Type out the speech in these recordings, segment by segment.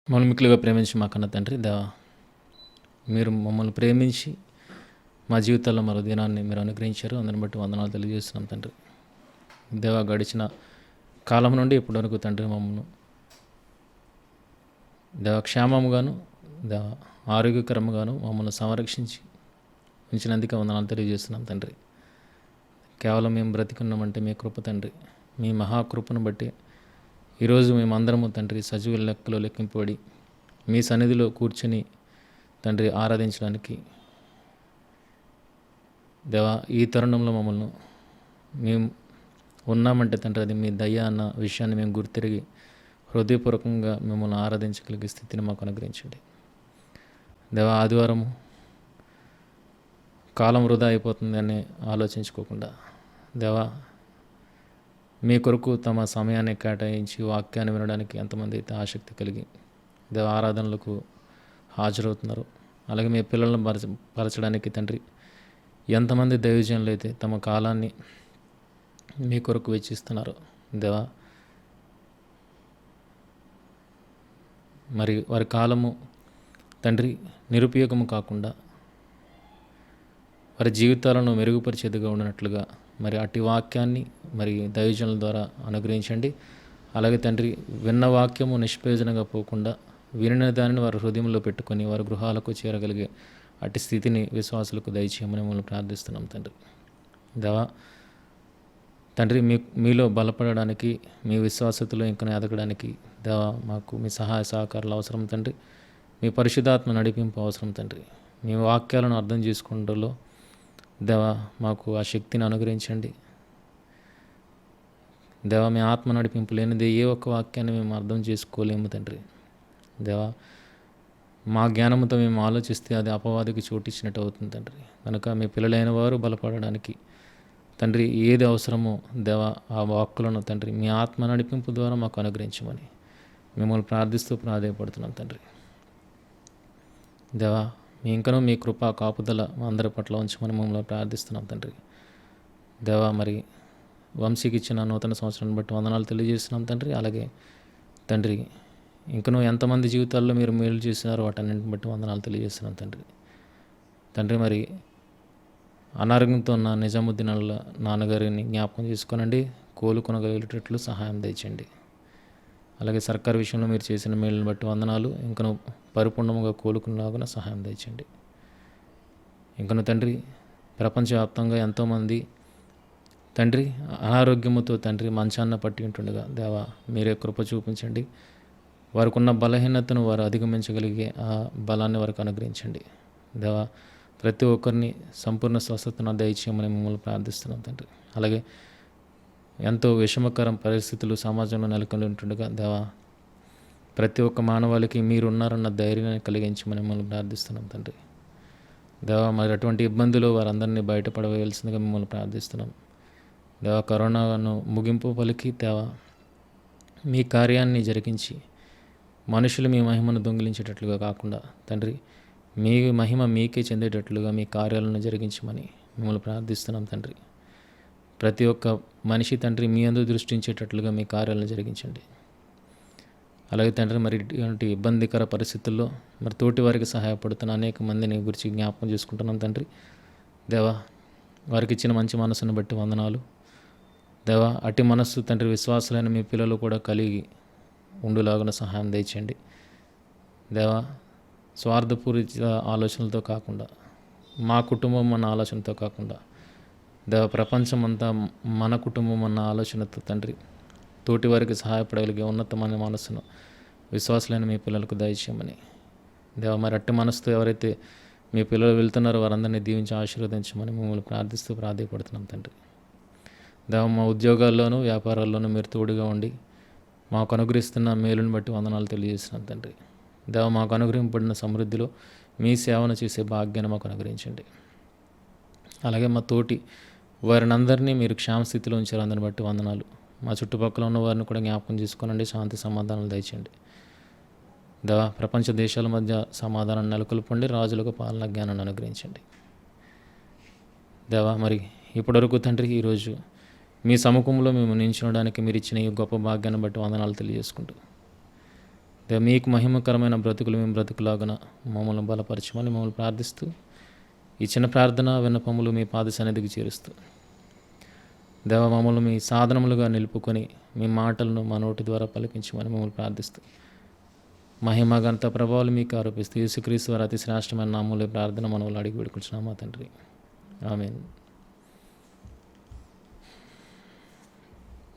మమ్మల్ని మిక్కిలిగా ప్రేమించి మా కన్న తండ్రి దేవా, మీరు మమ్మల్ని ప్రేమించి మా జీవితాల్లో మరో దినాన్ని మీరు అనుగ్రహించారు. అందరిని బట్టి వందనాలు తెలియజేస్తున్నాం తండ్రి. దేవా, గడిచిన కాలం నుండి ఇప్పటి వరకు తండ్రి మమ్మల్ని దేవ క్షేమముగాను దేవ ఆరోగ్యకరముగాను మమ్మల్ని సంరక్షించి ఉంచినందుకే వందనాలు తెలియజేస్తున్నాం తండ్రి. కేవలం మేము బ్రతికున్నామంటే మీ కృప తండ్రి, మీ మహాకృపను బట్టి ఈరోజు మేమందరము తండ్రి సజీవ లెక్కలో లెక్కింపబడి మీ సన్నిధిలో కూర్చొని తండ్రి ఆరాధించడానికి దేవా ఈ తరుణంలో మమ్మల్ని మేము ఉన్నామంటే తండ్రి అది మీ దయ అన్న విషయాన్ని మేము గుర్తిరిగి హృదయపూర్వకంగా మిమ్మల్ని ఆరాధించగలిగే స్థితిని మాకు అనుగ్రహించండి. దేవా, ఆదివారము కాలం వృధా అయిపోతుంది అని ఆలోచించుకోకుండా దేవా, మీ కొరకు తమ సమయాన్ని కేటాయించి వాక్యాన్ని వినడానికి ఎంతమంది అయితే ఆసక్తి కలిగి దేవ ఆరాధనలకు హాజరవుతున్నారు, అలాగే మీ పిల్లలను పరచడానికి తండ్రి ఎంతమంది దైవజనులు అయితే తమ కాలాన్ని మీ కొరకు వెచ్చిస్తున్నారు దేవా, మరి వారి కాలము తండ్రి నిరుపయోగము కాకుండా వారి జీవితాలను మెరుగుపరిచేదిగా ఉన్నట్లుగా మరి అట్టి వాక్యాన్ని మరి దైవజనుల ద్వారా అనుగ్రహించండి. అలాగే తండ్రి విన్న వాక్యము నిష్ప్రయోజనంగా పోకుండా వినిన దానిని వారి హృదయంలో పెట్టుకొని వారి గృహాలకు చేరగలిగే అట్టి స్థితిని విశ్వాసులకు దయచేయమని మిమ్మల్ని ప్రార్థిస్తున్నాం తండ్రి. దేవా తండ్రి, మీలో బలపడడానికి మీ విశ్వాసతలో ఇంకా ఎదగడానికి దేవా మాకు మీ సహాయ సహకారాలు అవసరం తండ్రి. మీ పరిశుద్ధాత్మ నడిపింపు అవసరం తండ్రి. మీ వాక్యాలను అర్థం చేసుకుంటలో దేవా మాకు ఆ శక్తిని అనుగ్రహించండి. దేవా, మీ ఆత్మ నడిపింపు లేనిది ఏ ఒక్క వాక్యాన్ని మేము అర్థం చేసుకోలేము తండ్రి. దేవా, మా జ్ఞానంతో మేము ఆలోచిస్తే అది అపవాదికి చోటిచ్చినట్టు అవుతుంది తండ్రి. కనుక మీ పిల్లలైన వారు బలపడడానికి తండ్రి ఏది అవసరమో దేవా ఆ వాక్కులను తండ్రి మీ ఆత్మ నడిపింపు ద్వారా మాకు అనుగ్రహించమని మిమ్మల్ని ప్రార్థిస్తూ ప్రాధేయపడుతున్నాం తండ్రి. దేవా, మీ ఇంకనూ మీ కృపా కాపుదల అందరి పట్ల ఉంచమని మమ్మల్ని ప్రార్థిస్తున్నాం తండ్రి. దేవా, మరి వంశీకి ఇచ్చిన నూతన సంవత్సరాన్ని బట్టి వందనాలు తెలియజేస్తున్నాం తండ్రి. అలాగే తండ్రి ఇంకనూ ఎంతమంది జీవితాల్లో మీరు మేలు చేసినారో వాటన్నింటిని బట్టి వందనాలు తెలియజేస్తున్నాం తండ్రి. తండ్రి, మరి అనారోగ్యంతో ఉన్న నిజాముద్దీన్ నాన్నగారిని జ్ఞాపకం చేసుకోనండి, కోలుకొనగలిగేటట్లు సహాయం దయచేయండి. అలాగే సర్కారు విషయంలో మీరు చేసిన మేలుని బట్టి వందనాలు, ఇంకను పరిపూర్ణముగా కోలుకునేలాగా సహాయం దయచేయండి. ఇంకను తండ్రి ప్రపంచవ్యాప్తంగా ఎంతోమంది తండ్రి అనారోగ్యముతో తండ్రి మంచాన్న పట్టి ఉంటుండగా దేవా మీరే కృప చూపించండి. వారికి ఉన్న బలహీనతను వారు అధిగమించగలిగే ఆ బలాన్ని వారికి అనుగ్రహించండి. దేవా, ప్రతి ఒక్కరిని సంపూర్ణ స్వస్థతను దయచేయమని మిమ్మల్ని ప్రార్థిస్తున్నాం తండ్రి. అలాగే ఎంతో విషమకరం పరిస్థితులు సమాజంలో నెలకొని ఉంటుండగా దేవా ప్రతి ఒక్క మానవాళికి మీరున్నారన్న ధైర్యాన్ని కలిగించమని మిమ్మల్ని ప్రార్థిస్తున్నాం తండ్రి. దేవా, మరి అటువంటి ఇబ్బందులు వారందరినీ బయటపడవేయాల్సిందిగా మిమ్మల్ని ప్రార్థిస్తున్నాం. దేవా, కరోనాను ముగింపు పలికి దేవా మీ కార్యాన్ని జరిగించి మనుషులు మీ మహిమను దొంగిలించేటట్లుగా కాకుండా తండ్రి మీ మహిమ మీకే చెందేటట్లుగా మీ కార్యాలను జరిగించమని మిమ్మల్ని ప్రార్థిస్తున్నాం తండ్రి. ప్రతి ఒక్క మనిషి తండ్రి మీ అందు దృష్టించేటట్లుగా మీ కార్యాలను జరిగించండి. అలాగే తండ్రి, మరి ఇటువంటి ఇబ్బందికర పరిస్థితుల్లో మరి తోటి వారికి సహాయపడుతున్న అనేక మందిని గురించి జ్ఞాపకం చేసుకుంటున్నాం తండ్రి. దేవా, వారికి ఇచ్చిన మంచి మనసును బట్టి వందనాలు. దేవా, అట్టి మనస్సు తండ్రి విశ్వాసులైన మీ పిల్లలు కూడా కలిగి ఉండులాగున సహాయం దయచేయండి. దేవా, స్వార్థపూరిత ఆలోచనలతో కాకుండా మా కుటుంబం అన్న ఆలోచనతో కాకుండా దేవ ప్రపంచం అంతా మన కుటుంబం అన్న ఆలోచనతో తండ్రి తోటి వారికి సహాయపడగలిగే ఉన్నతమైన మనస్సును విశ్వాసులైన మీ పిల్లలకు దయచేయమని దేవ, మరి అట్టి మనసుతో ఎవరైతే మీ పిల్లలు వెళ్తున్నారో వారందరినీ దీవించి ఆశీర్వదించమని మిమ్మల్ని ప్రార్థిస్తూ ప్రాధేయపడుతున్నాం తండ్రి. దేవ, మా ఉద్యోగాల్లోనూ వ్యాపారాల్లోనూ మీరు తోడుగా ఉండి మాకు అనుగ్రహిస్తున్న మేలుని బట్టి వందనాలు తెలియజేస్తున్నాం తండ్రి. దేవ, మాకు అనుగ్రహింపబడిన సమృద్ధిలో మీ సేవను చేసే భాగ్యాన్ని మాకు అనుగ్రహించండి. అలాగే మా తోటి వారిని అందరినీ మీరు క్షేమస్థితిలో ఉంచారు, అందరిని బట్టి వందనాలు. మా చుట్టుపక్కల ఉన్న వారిని కూడా జ్ఞాపకం చేసుకోనండి, శాంతి సమాధానాలు దయచేయండి. దేవా, ప్రపంచ దేశాల మధ్య సమాధానం నెలకొల్పండి, రాజులకు పాలన జ్ఞానాన్ని అనుగ్రహించండి. దేవా, మరి ఇప్పటివరకు తండ్రి ఈరోజు మీ సముఖంలో మేము నిల్చునడానికి మీరు ఇచ్చిన ఈ గొప్ప భాగ్యాన్ని బట్టి వందనాలు తెలియజేసుకుంటూ మీకు మహిమకరమైన బ్రతుకులు మేము బ్రతుకులాగన మమ్మల్ని బలపరచమని మమ్మల్ని ప్రార్థిస్తూ ఈ చిన్న ప్రార్థన విన్నపములు మీ పాద సన్నిధికి చేరుస్తూ దేవ మమ్మల్ని మీ సాధనములుగా నిలుపుకొని మీ మాటలను మా నోటి ద్వారా పలికించమని మమ్మల్ని ప్రార్థిస్తూ మహిమ ఘనత ప్రభావాలు మీకు ఆరోపిస్తూ యేసుక్రీస్తు వారి అతి శ్రేష్టమైన నామములో ప్రార్థన మనవులు అడిగి వేడుకుంటున్నామా తండ్రి, ఆమేన్.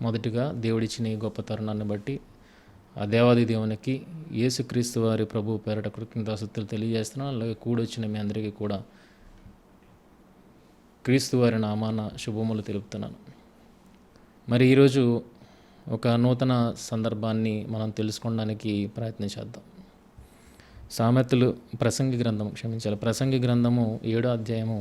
మొదటిగా దేవుడిచ్చిన ఈ గొప్ప తరుణాన్ని బట్టి ఆ దేవాది దేవునికి యేసుక్రీస్తు వారి ప్రభు పేరట కృతజ్ఞతాస్తుతులు తెలియజేస్తున్నాను. అలాగే కూడొచ్చిన మీ అందరికీ కూడా క్రీస్తు వారి నామాన శుభములు తెలుపుతున్నాను. మరి ఈరోజు ఒక నూతన సందర్భాన్ని మనం తెలుసుకోవడానికి ప్రయత్నం చేద్దాం. సామెతలు ప్రసంగి గ్రంథము 7వ అధ్యాయము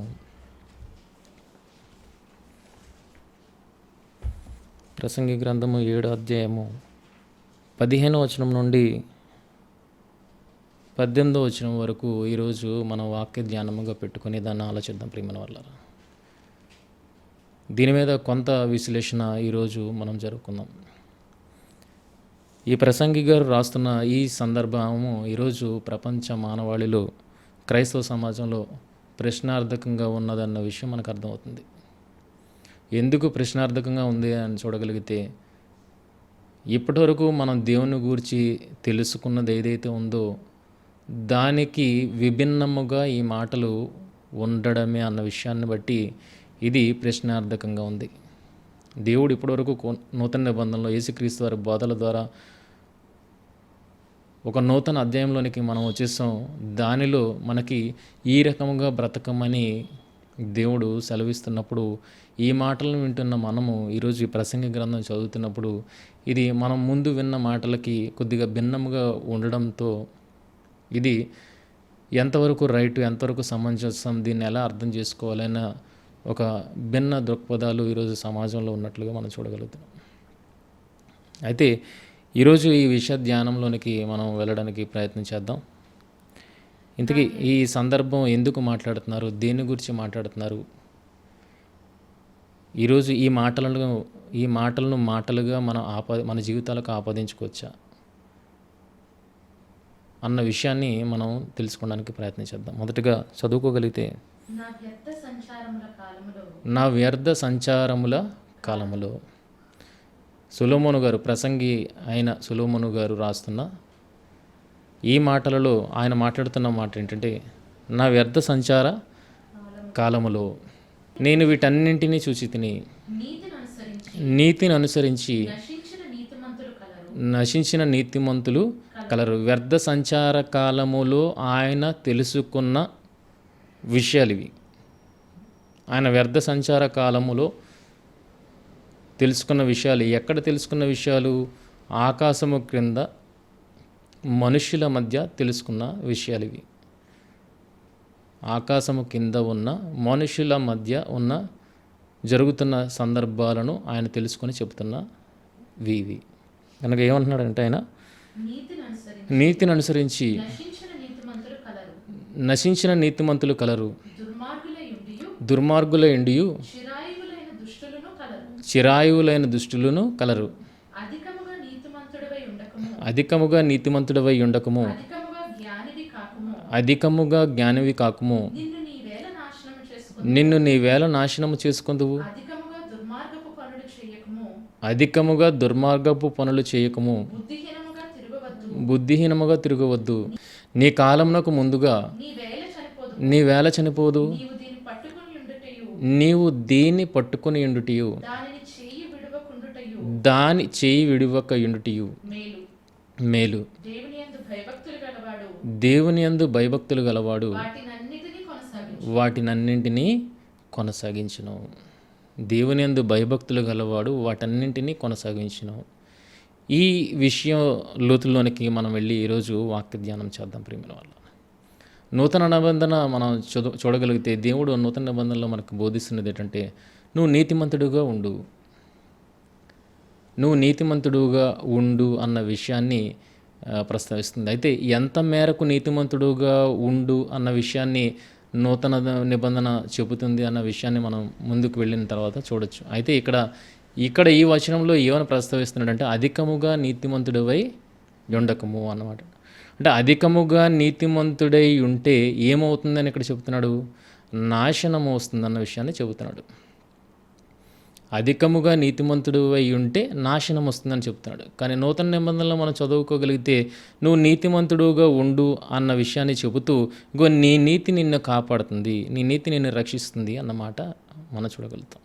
ప్రసంగి గ్రంథము 7వ అధ్యాయము 15వ వచనం నుండి 18వ వచనం వరకు ఈరోజు మనం వాక్య ధ్యానముగా పెట్టుకుని దాన్ని ఆలోచిద్దాం ప్రియమైన వాళ్ళారా. దీని మీద కొంత విశ్లేషణ ఈరోజు మనం జరుపుకుందాం. ఈ ప్రసంగి గారు రాస్తున్న ఈ సందర్భము ఈరోజు ప్రపంచ మానవాళిలో క్రైస్తవ సమాజంలో ప్రశ్నార్థకంగా ఉన్నదన్న విషయం మనకు అర్థమవుతుంది. ఎందుకు ప్రశ్నార్థకంగా ఉంది అని చూడగలిగితే, ఇప్పటివరకు మనం దేవుని గురించి తెలుసుకున్నది ఏదైతే ఉందో దానికి విభిన్నముగా ఈ మాటలు ఉండడమే అన్న విషయాన్ని బట్టి ఇది ప్రశ్నార్థకంగా ఉంది. దేవుడు ఇప్పటివరకు నూతన నిబంధనలో యేసుక్రీస్తు వారి బోధల ద్వారా ఒక నూతన అధ్యాయంలోనికి మనం వచ్చేసాం. దానిలో మనకి ఈ రకముగా బ్రతకమని దేవుడు సెలవిస్తున్నప్పుడు ఈ మాటలను వింటున్న మనము ఈరోజు ఈ ప్రసంగి గ్రంథం చదువుతున్నప్పుడు ఇది మనం ముందు విన్న మాటలకి కొద్దిగా భిన్నముగా ఉండడంతో ఇది ఎంతవరకు రైట్, ఎంతవరకు సమంజసం, దీన్ని ఎలా అర్థం చేసుకోవాలన్న ఒక భిన్న దృక్పథాలు ఈరోజు సమాజంలో ఉన్నట్లుగా మనం చూడగలుగుతున్నాం. అయితే ఈరోజు ఈ విషయ ధ్యానంలోనికి మనం వెళ్ళడానికి ప్రయత్నం చేద్దాం. ఇంతకీ ఈ సందర్భం ఎందుకు మాట్లాడుతున్నారు, దేని గురించి మాట్లాడుతున్నారు, ఈరోజు ఈ మాటలను మాటలుగా మన జీవితాలకు ఆపాదించుకోవచ్చా అన్న విషయాన్ని మనం తెలుసుకోవడానికి ప్రయత్నం చేద్దాం. మొదటగా చదువుకోగలిగితే, నా వ్యర్థ సంచారముల కాలములో సొలొమోను గారు, ప్రసంగి అయిన సొలొమోను గారు రాస్తున్న ఈ మాటలలో ఆయన మాట్లాడుతున్న మాట ఏంటంటే, నా వ్యర్థ సంచార కాలములో నేను వీటన్నింటినీ చూసి తిని నీతిని అనుసరించి నశించిన నీతిమంతులు కలరు. వ్యర్థ సంచార కాలములో ఆయన తెలుసుకున్న విషయాలు ఇవి. ఆయన వ్యర్థ సంచార కాలములో తెలుసుకున్న విషయాలు, ఎక్కడ తెలుసుకున్న విషయాలు? ఆకాశము క్రింద మనుష్యుల మధ్య తెలుసుకున్న విషయాలు ఇవి. ఆకాశము కింద ఉన్న మనుషుల మధ్య ఉన్న జరుగుతున్న సందర్భాలను ఆయన తెలుసుకొని చెబుతున్న ఇవి. కనుక ఏమంటున్నాడంటే, ఆయన నీతిని అనుసరించి నశించిన నీతిమంతులు కలరు, దుర్మార్గుల ఎండియు చిరాయువులైన దుష్టులను కలరు. అధికముగా నీతిమంతుడవై ఉండకము, అధికముగా జ్ఞానివి కాకుము, నిన్ను నీ వేళ నాశనము చేసుకుందువు, అధికముగా దుర్మార్గపు పనులు చేయకము, బుద్ధిహీనముగా తిరగవద్దు. నీ కాలమునకు ముందుగా నీ వేళ చనిపోదు, నీవు దీన్ని పట్టుకుని ఉండుటయు, దాని చేయి విడువక ఉండుటయు మేలు. దేవుని యందు భయభక్తులు గలవాడు వాటినన్నింటినీ కొనసాగించును. దేవుని యందు భయభక్తులు గలవాడు వాటన్నింటినీ కొనసాగించును. ఈ విషయం లోతుల్లోనికి మనం వెళ్ళి ఈరోజు వాక్య ధ్యానం చేద్దాం ప్రియమైన వాళ్ళ. నూతన నిబంధన మనం చూడగలిగితే దేవుడు నూతన నిబంధనలో మనకు బోధిస్తున్నది ఏంటంటే, నువ్వు నీతిమంతుడుగా ఉండు అన్న విషయాన్ని ప్రస్తావిస్తుంది. అయితే ఎంత మేరకు నీతిమంతుడుగా ఉండు అన్న విషయాన్ని నూతన నిబంధన చెబుతుంది అన్న విషయాన్ని మనం ముందుకు వెళ్ళిన తర్వాత చూడొచ్చు. అయితే ఇక్కడ ఈ వచనంలో ఏమని ప్రస్తావిస్తున్నాడంటే, అధికముగా నీతిమంతుడివై ఉండకము అన్నమాట. అంటే అధికముగా నీతిమంతుడై ఉంటే ఏమవుతుందని ఇక్కడ చెబుతున్నాడు? నాశనము వస్తుందన్న విషయాన్ని చెబుతున్నాడు. అధికముగా నీతిమంతుడు అయి ఉంటే నాశనం వస్తుందని చెప్తున్నాడు. కానీ నూతన నిబంధనలో మనం చదువుకోగలిగితే నువ్వు నీతిమంతుడుగా ఉండు అన్న విషయాన్ని చెబుతూ ఇగో నీ నీతి నిన్ను కాపాడుతుంది, నీ నీతి నిన్ను రక్షిస్తుంది అన్నమాట మనం చూడగలుగుతాం.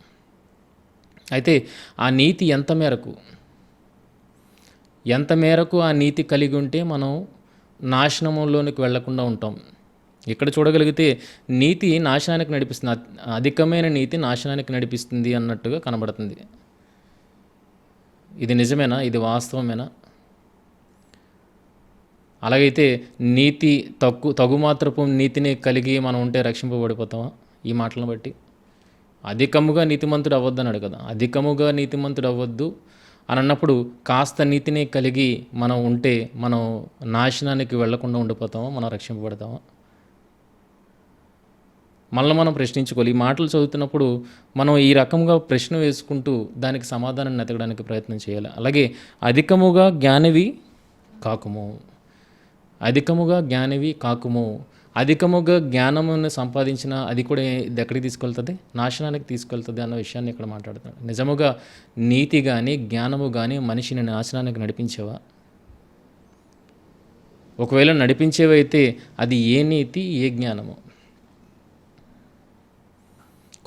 అయితే ఆ నీతి ఎంత మేరకు ఆ నీతి కలిగి ఉంటే మనం నాశనంలోనికి వెళ్లకుండా ఉంటాం. ఇక్కడ చూడగలిగితే నీతి నాశనానికి నడిపిస్తుంది, అధికమైన నీతి నాశనానికి నడిపిస్తుంది అన్నట్టుగా కనబడుతుంది. ఇది నిజమేనా? ఇది వాస్తవమేనా? అలాగైతే నీతి తగుమాత్రపు నీతిని కలిగి మనం ఉంటే రక్షింపబడిపోతామా? ఈ మాటలను బట్టి అధికముగా నీతిమంతుడు అవ్వద్దు అన్నాడు కదా. అధికముగా నీతిమంతుడు అవ్వద్దు అని అన్నప్పుడు కాస్త నీతిని కలిగి మనం ఉంటే మనం నాశనానికి వెళ్లకుండా ఉండిపోతామా? మనం రక్షింపబడతామా? మనల్ని మనం ప్రశ్నించుకోవాలి. ఈ మాటలు చదువుతున్నప్పుడు మనం ఈ రకంగా ప్రశ్న వేసుకుంటూ దానికి సమాధానం వెతకడానికి ప్రయత్నం చేయాలి. అలాగే అధికముగా జ్ఞానివి కాకుము, అధికముగా జ్ఞానివి కాకుము. అధికముగా జ్ఞానమును సంపాదించిన అది కూడా ఇది ఎక్కడికి తీసుకెళ్తుంది? నాశనానికి తీసుకెళ్తుంది అన్న విషయాన్ని ఇక్కడ మాట్లాడుతున్నాడు. నిజముగా నీతి కానీ జ్ఞానము కానీ మనిషిని నాశనానికి నడిపించేవా? ఒకవేళ నడిపించేవైతే అది ఏ నీతి, ఏ జ్ఞానము?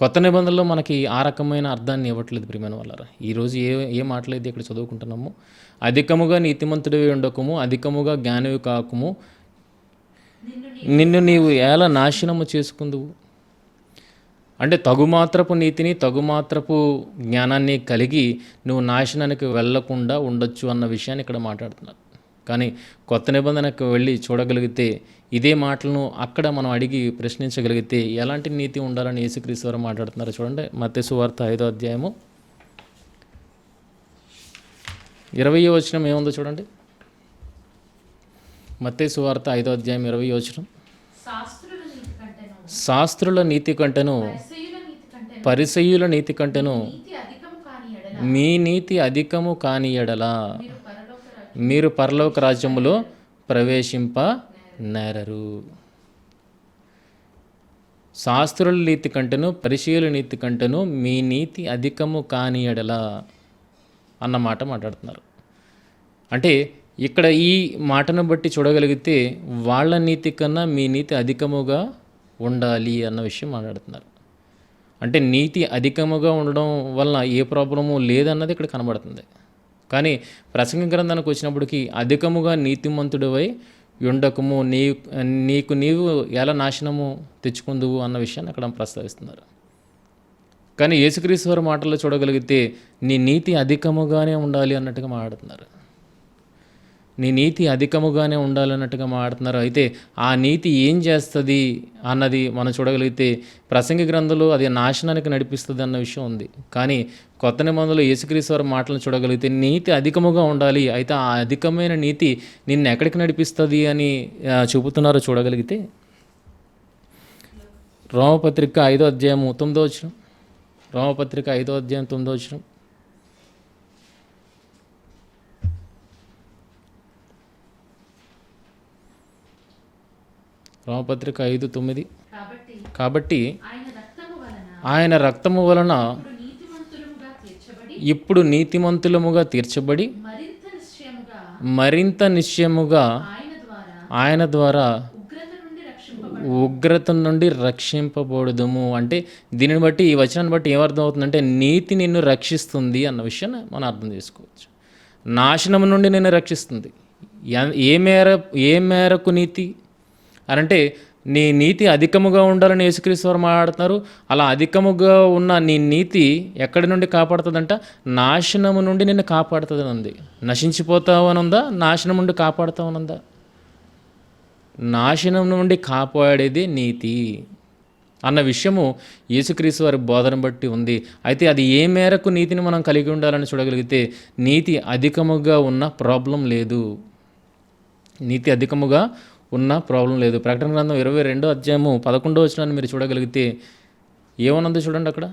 కొత్త నిబంధనలో మనకి ఆ రకమైన అర్థాన్ని ఇవ్వట్లేదు ప్రియమైన వాళ్ళారా. ఈరోజు ఏ మాటలైతే ఇక్కడ చదువుకుంటున్నామో, అధికముగా నీతిమంతుడివి ఉండకము, అధికముగా జ్ఞానివి కాకుము, నిన్ను నీవు ఎలా నాశనము చేసుకుందువు. అంటే తగుమాత్రపు నీతిని తగుమాత్రపు జ్ఞానాన్ని కలిగి నువ్వు నాశనానికి వెళ్లకుండా ఉండొచ్చు అన్న విషయాన్ని ఇక్కడ మాట్లాడుతున్నారు. కానీ కొత్త నిబంధనకు వెళ్ళి చూడగలిగితే ఇదే మాటలను అక్కడ మనం అడిగి ప్రశ్నించగలిగితే ఎలాంటి నీతి ఉండాలని యేసుక్రీస్తు వారు మాట్లాడుతున్నారు. చూడండి, మత్తయి సువార్త 5వ అధ్యాయము 20వ వచనం ఏముందో చూడండి. మత్తయి సువార్త 5వ అధ్యాయం 20వ వచనం. శాస్త్రుల నీతి కంటెను పరిసయ్యుల నీతి కంటెను మీ నీతి అధికము కాని యెడల మీరు పరలోక రాజ్యములో ప్రవేశింప నేరరు. శాస్త్రుల నీతి కంటెను పరిసయ్యుల నీతి కంటెను మీ నీతి అధికము కాని యెడల అన్నమాట మాట్లాడుతున్నారు. అంటే ఇక్కడ ఈ మాటను బట్టి చూడగలిగితే వాళ్ళ నీతి కన్నా మీ నీతి అధికముగా ఉండాలి అన్న విషయం మాట్లాడుతున్నారు. అంటే నీతి అధికముగా ఉండడం వలన ఏ ప్రాబ్లము లేదన్నది ఇక్కడ కనబడుతుంది. కానీ ప్రసంగ గ్రంథానికి వచ్చినప్పటికీ అధికముగా నీతిమంతుడివై ఉండకము, నీకు నీవు ఎలా నాశనము తెచ్చుకుందువు అన్న విషయాన్ని అక్కడ ప్రస్తావిస్తున్నారు. కానీ యేసుక్రీస్తు వారి మాటల్లో చూడగలిగితే నీ నీతి అధికముగానే ఉండాలి అన్నట్టుగా మాట్లాడుతున్నారు. నీ నీతి అధికముగానే ఉండాలన్నట్టుగా మాట్లాడుతున్నారు. అయితే ఆ నీతి ఏం చేస్తుంది అన్నది మనం చూడగలిగితే ప్రసంగి గ్రంథంలో అది నాశనానికి నడిపిస్తుంది అన్న విషయం ఉంది. కానీ కొత్త నిబంధనలో యేసుక్రీస్తు వారి మాటలను చూడగలిగితే నీతి అధికముగా ఉండాలి, అయితే ఆ అధికమైన నీతి నిన్ను ఎక్కడికి నడిపిస్తుంది అని చూపుతున్నారో చూడగలిగితే రోమపత్రిక 5వ అధ్యాయం 9వ వచనం. రోమపత్రిక 5వ అధ్యాయం 9వ వచనం. రోమపత్రిక 5:9. కాబట్టి ఆయన రక్తము వలన ఇప్పుడు నీతిమంతులముగా తీర్చబడి మరింత నిశ్చయముగా ఆయన ద్వారా ఉగ్రత నుండి రక్షింపబడుదుము. అంటే దీనిని బట్టి, ఈ వచనాన్ని బట్టి ఏమర్థం అవుతుందంటే నీతి నిన్ను రక్షిస్తుంది అన్న విషయాన్ని మనం అర్థం చేసుకోవచ్చు. నాశనం నుండి నిన్ను రక్షిస్తుంది. ఏ మేరకు నీతి అనంటే నీ నీతి అధికముగా ఉండాలని యేసుక్రీస్తు వారు మాట్లాడుతున్నారు. అలా అధికముగా ఉన్న నీ నీతి ఎక్కడి నుండి కాపాడుతుందంట? నాశనము నుండి నిన్ను కాపాడుతుంది ఉంది. నశించిపోతావనుందా? నాశనం నుండి కాపాడుతావనుందా? నాశనం నుండి కాపాడేది నీతి అన్న విషయము యేసుక్రీస్తు వారి బోధన బట్టి ఉంది. అయితే అది ఏ మేరకు నీతిని మనం కలిగి ఉండాలని చూడగలిగితే నీతి అధికముగా ఉన్న ప్రాబ్లం లేదు. నీతి అధికముగా ఉన్న ప్రాబ్లం లేదు. ప్రకటన గ్రంథం 22వ అధ్యాయము 11వ వచనాన్ని మీరు చూడగలిగితే ఏమన్నదో చూడండి. అక్కడ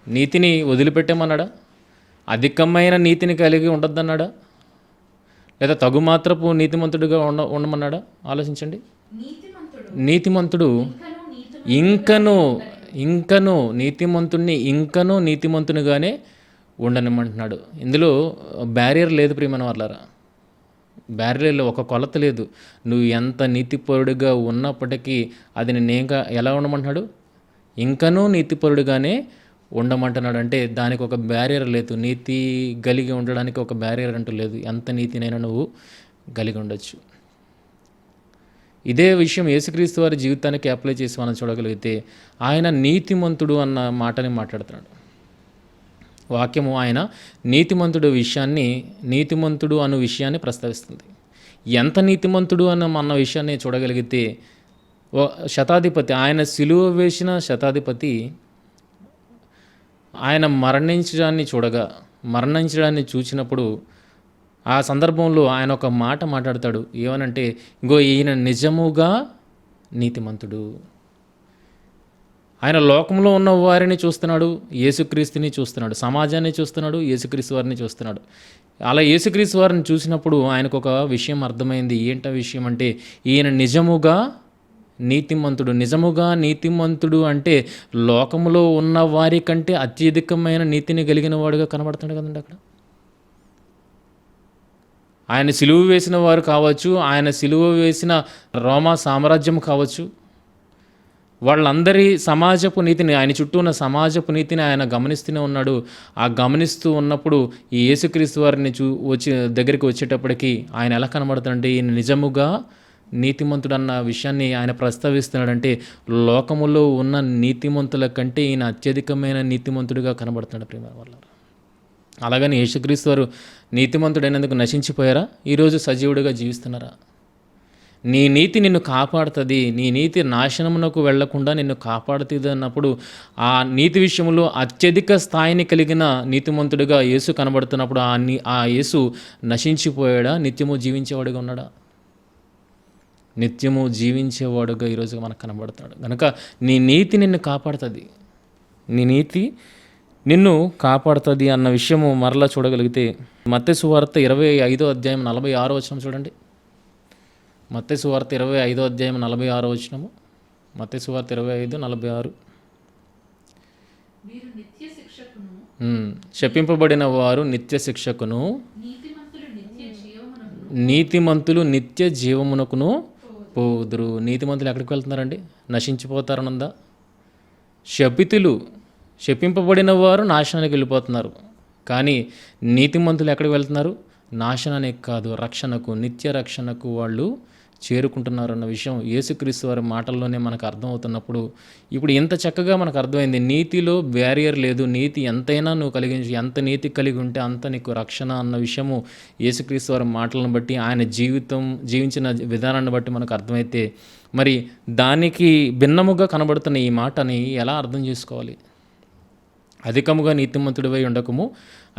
నీతిని వదిలిపెట్టేమన్నాడా? అధికమైన నీతిని కలిగి ఉండొద్దన్నాడా? లేదా తగుమాత్రపు నీతిమంతుడిగా ఉండమన్నాడా? ఆలోచించండి. నీతిమంతుడు ఇంకను ఇంకను నీతిమంతుడిని ఇంకను నీతిమంతునిగానే ఉండనిమ్మంటున్నాడు. ఇందులో బ్యారియర్ లేదు ప్రియమైన వాళ్ళారా. బ్యారియర్లో ఒక కొలత లేదు. నువ్వు ఎంత నీతిపరుడుగా ఉన్నప్పటికీ అది నేనేంకా ఎలా ఉండమంటున్నాడు? ఇంకనూ నీతిపరుడుగానే ఉండమంటున్నాడు. అంటే దానికి ఒక బ్యారియర్ లేదు. నీతి కలిగి ఉండడానికి ఒక బ్యారియర్ అంటూ లేదు. ఎంత నీతినైనా నువ్వు కలిగి ఉండొచ్చు. ఇదే విషయం యేసుక్రీస్తు వారి జీవితానికి అప్లై చేసి మనం చూడగలిగితే ఆయన నీతిమంతుడు అన్న మాటని మాట్లాడుతున్నాడు. వాక్యము ఆయన నీతిమంతుడు అన్న విషయాన్ని ప్రస్తావిస్తుంది. ఎంత నీతిమంతుడు అన్న విషయాన్ని చూడగలిగితే శతాధిపతి, ఆయన సిలువ వేసిన శతాధిపతి ఆయన మరణించడాన్ని చూసినప్పుడు ఆ సందర్భంలో ఆయన ఒక మాట మాట్లాడతాడు. ఏమనంటే, ఇంకో ఈయన నిజముగా నీతిమంతుడు. ఆయన లోకంలో ఉన్న వారిని చూస్తున్నాడు, యేసుక్రీస్తుని చూస్తున్నాడు, సమాజాన్ని చూస్తున్నాడు, యేసుక్రీస్తు వారిని చూస్తున్నాడు. అలా యేసుక్రీస్తు వారిని చూసినప్పుడు ఆయనకు ఒక విషయం అర్థమైంది. ఏంట విషయం అంటే, ఈయన నిజముగా నీతిమంతుడు అంటే లోకంలో ఉన్న వారి కంటే అత్యధికమైన నీతిని కలిగిన వాడుగా కనబడుతున్నాడు కదండి అక్కడ. ఆయన సిలువ వేసిన వారు కావచ్చు, ఆయన సిలువ వేసిన రోమా సామ్రాజ్యం కావచ్చు, వాళ్ళందరి సమాజపు నీతిని, ఆయన చుట్టూ ఉన్న సమాజపు నీతిని ఆయన గమనిస్తూనే ఉన్నాడు. ఆ గమనిస్తూ ఉన్నప్పుడు ఈ యేసుక్రీస్తు వారిని దగ్గరికి వచ్చేటప్పటికి ఆయన ఎలా కనబడుతుందంటే, ఈయన నిజముగా నీతిమంతుడు అన్న విషయాన్ని ఆయన ప్రస్తావిస్తున్నాడంటే లోకములో ఉన్న నీతిమంతుల కంటే ఈయన అత్యధికమైన నీతిమంతుడిగా కనబడుతున్నాడు ప్రేమ వల్ల. అలాగని యేసుక్రీస్తు వారు నీతిమంతుడైనందుకు నశించిపోయారా? ఈరోజు సజీవుడిగా జీవిస్తున్నారా? నీ నీతి నిన్ను కాపాడుతుంది, నీ నీతి నాశనమునకు వెళ్లకుండా నిన్ను కాపాడుతుంది అన్నప్పుడు ఆ నీతి విషయంలో అత్యధిక స్థాయిని కలిగిన నీతిమంతుడిగా యేసు కనబడుతున్నప్పుడు ఆ యేసు నశించిపోయాడా? నిత్యము జీవించేవాడుగా ఉన్నాడా? నిత్యము జీవించేవాడుగా ఈరోజు మనకు కనబడుతున్నాడు. కనుక నీ నీతి నిన్ను కాపాడుతుంది, నీ నీతి నిన్ను కాపాడుతుంది అన్న విషయము మరలా చూడగలిగితే మత్తయి సువార్త 25వ అధ్యాయం 46వ వచనం చూడండి. మత్తయి సువార్త 25వ అధ్యాయం 46వ వచనము. మత్తయి సువార్త 25:46. శపింపబడిన వారు నిత్య శిక్షకును, నీతిమంతులు నిత్య జీవమునకును పోదురు. నీతిమంతులు ఎక్కడికి వెళ్తున్నారండి? నశించిపోతారనుందా? శపింపబడిన వారు నాశనానికి వెళ్ళిపోతున్నారు. కానీ నీతిమంతులు ఎక్కడికి వెళ్తున్నారు? నాశనానికి కాదు, రక్షణకు, నిత్య రక్షణకు వాళ్ళు చేరుకుంటున్నారు అన్న విషయం యేసుక్రీస్తు వారి మాటల్లోనే మనకు అర్థమవుతున్నప్పుడు ఇప్పుడు ఇంత చక్కగా మనకు అర్థమైంది. నీతిలో బ్యారియర్ లేదు. నీతి ఎంతైనా నువ్వు ఎంత నీతి కలిగి ఉంటే అంత నీకు రక్షణ అన్న విషయము యేసుక్రీస్తు వారి మాటలను బట్టి, ఆయన జీవించిన విధానాన్ని బట్టి మనకు అర్థమైతే, మరి దానికి భిన్నముగా కనబడుతున్న ఈ మాటని ఎలా అర్థం చేసుకోవాలి? అధికముగా నీతిమంతుడివై ఉండకము,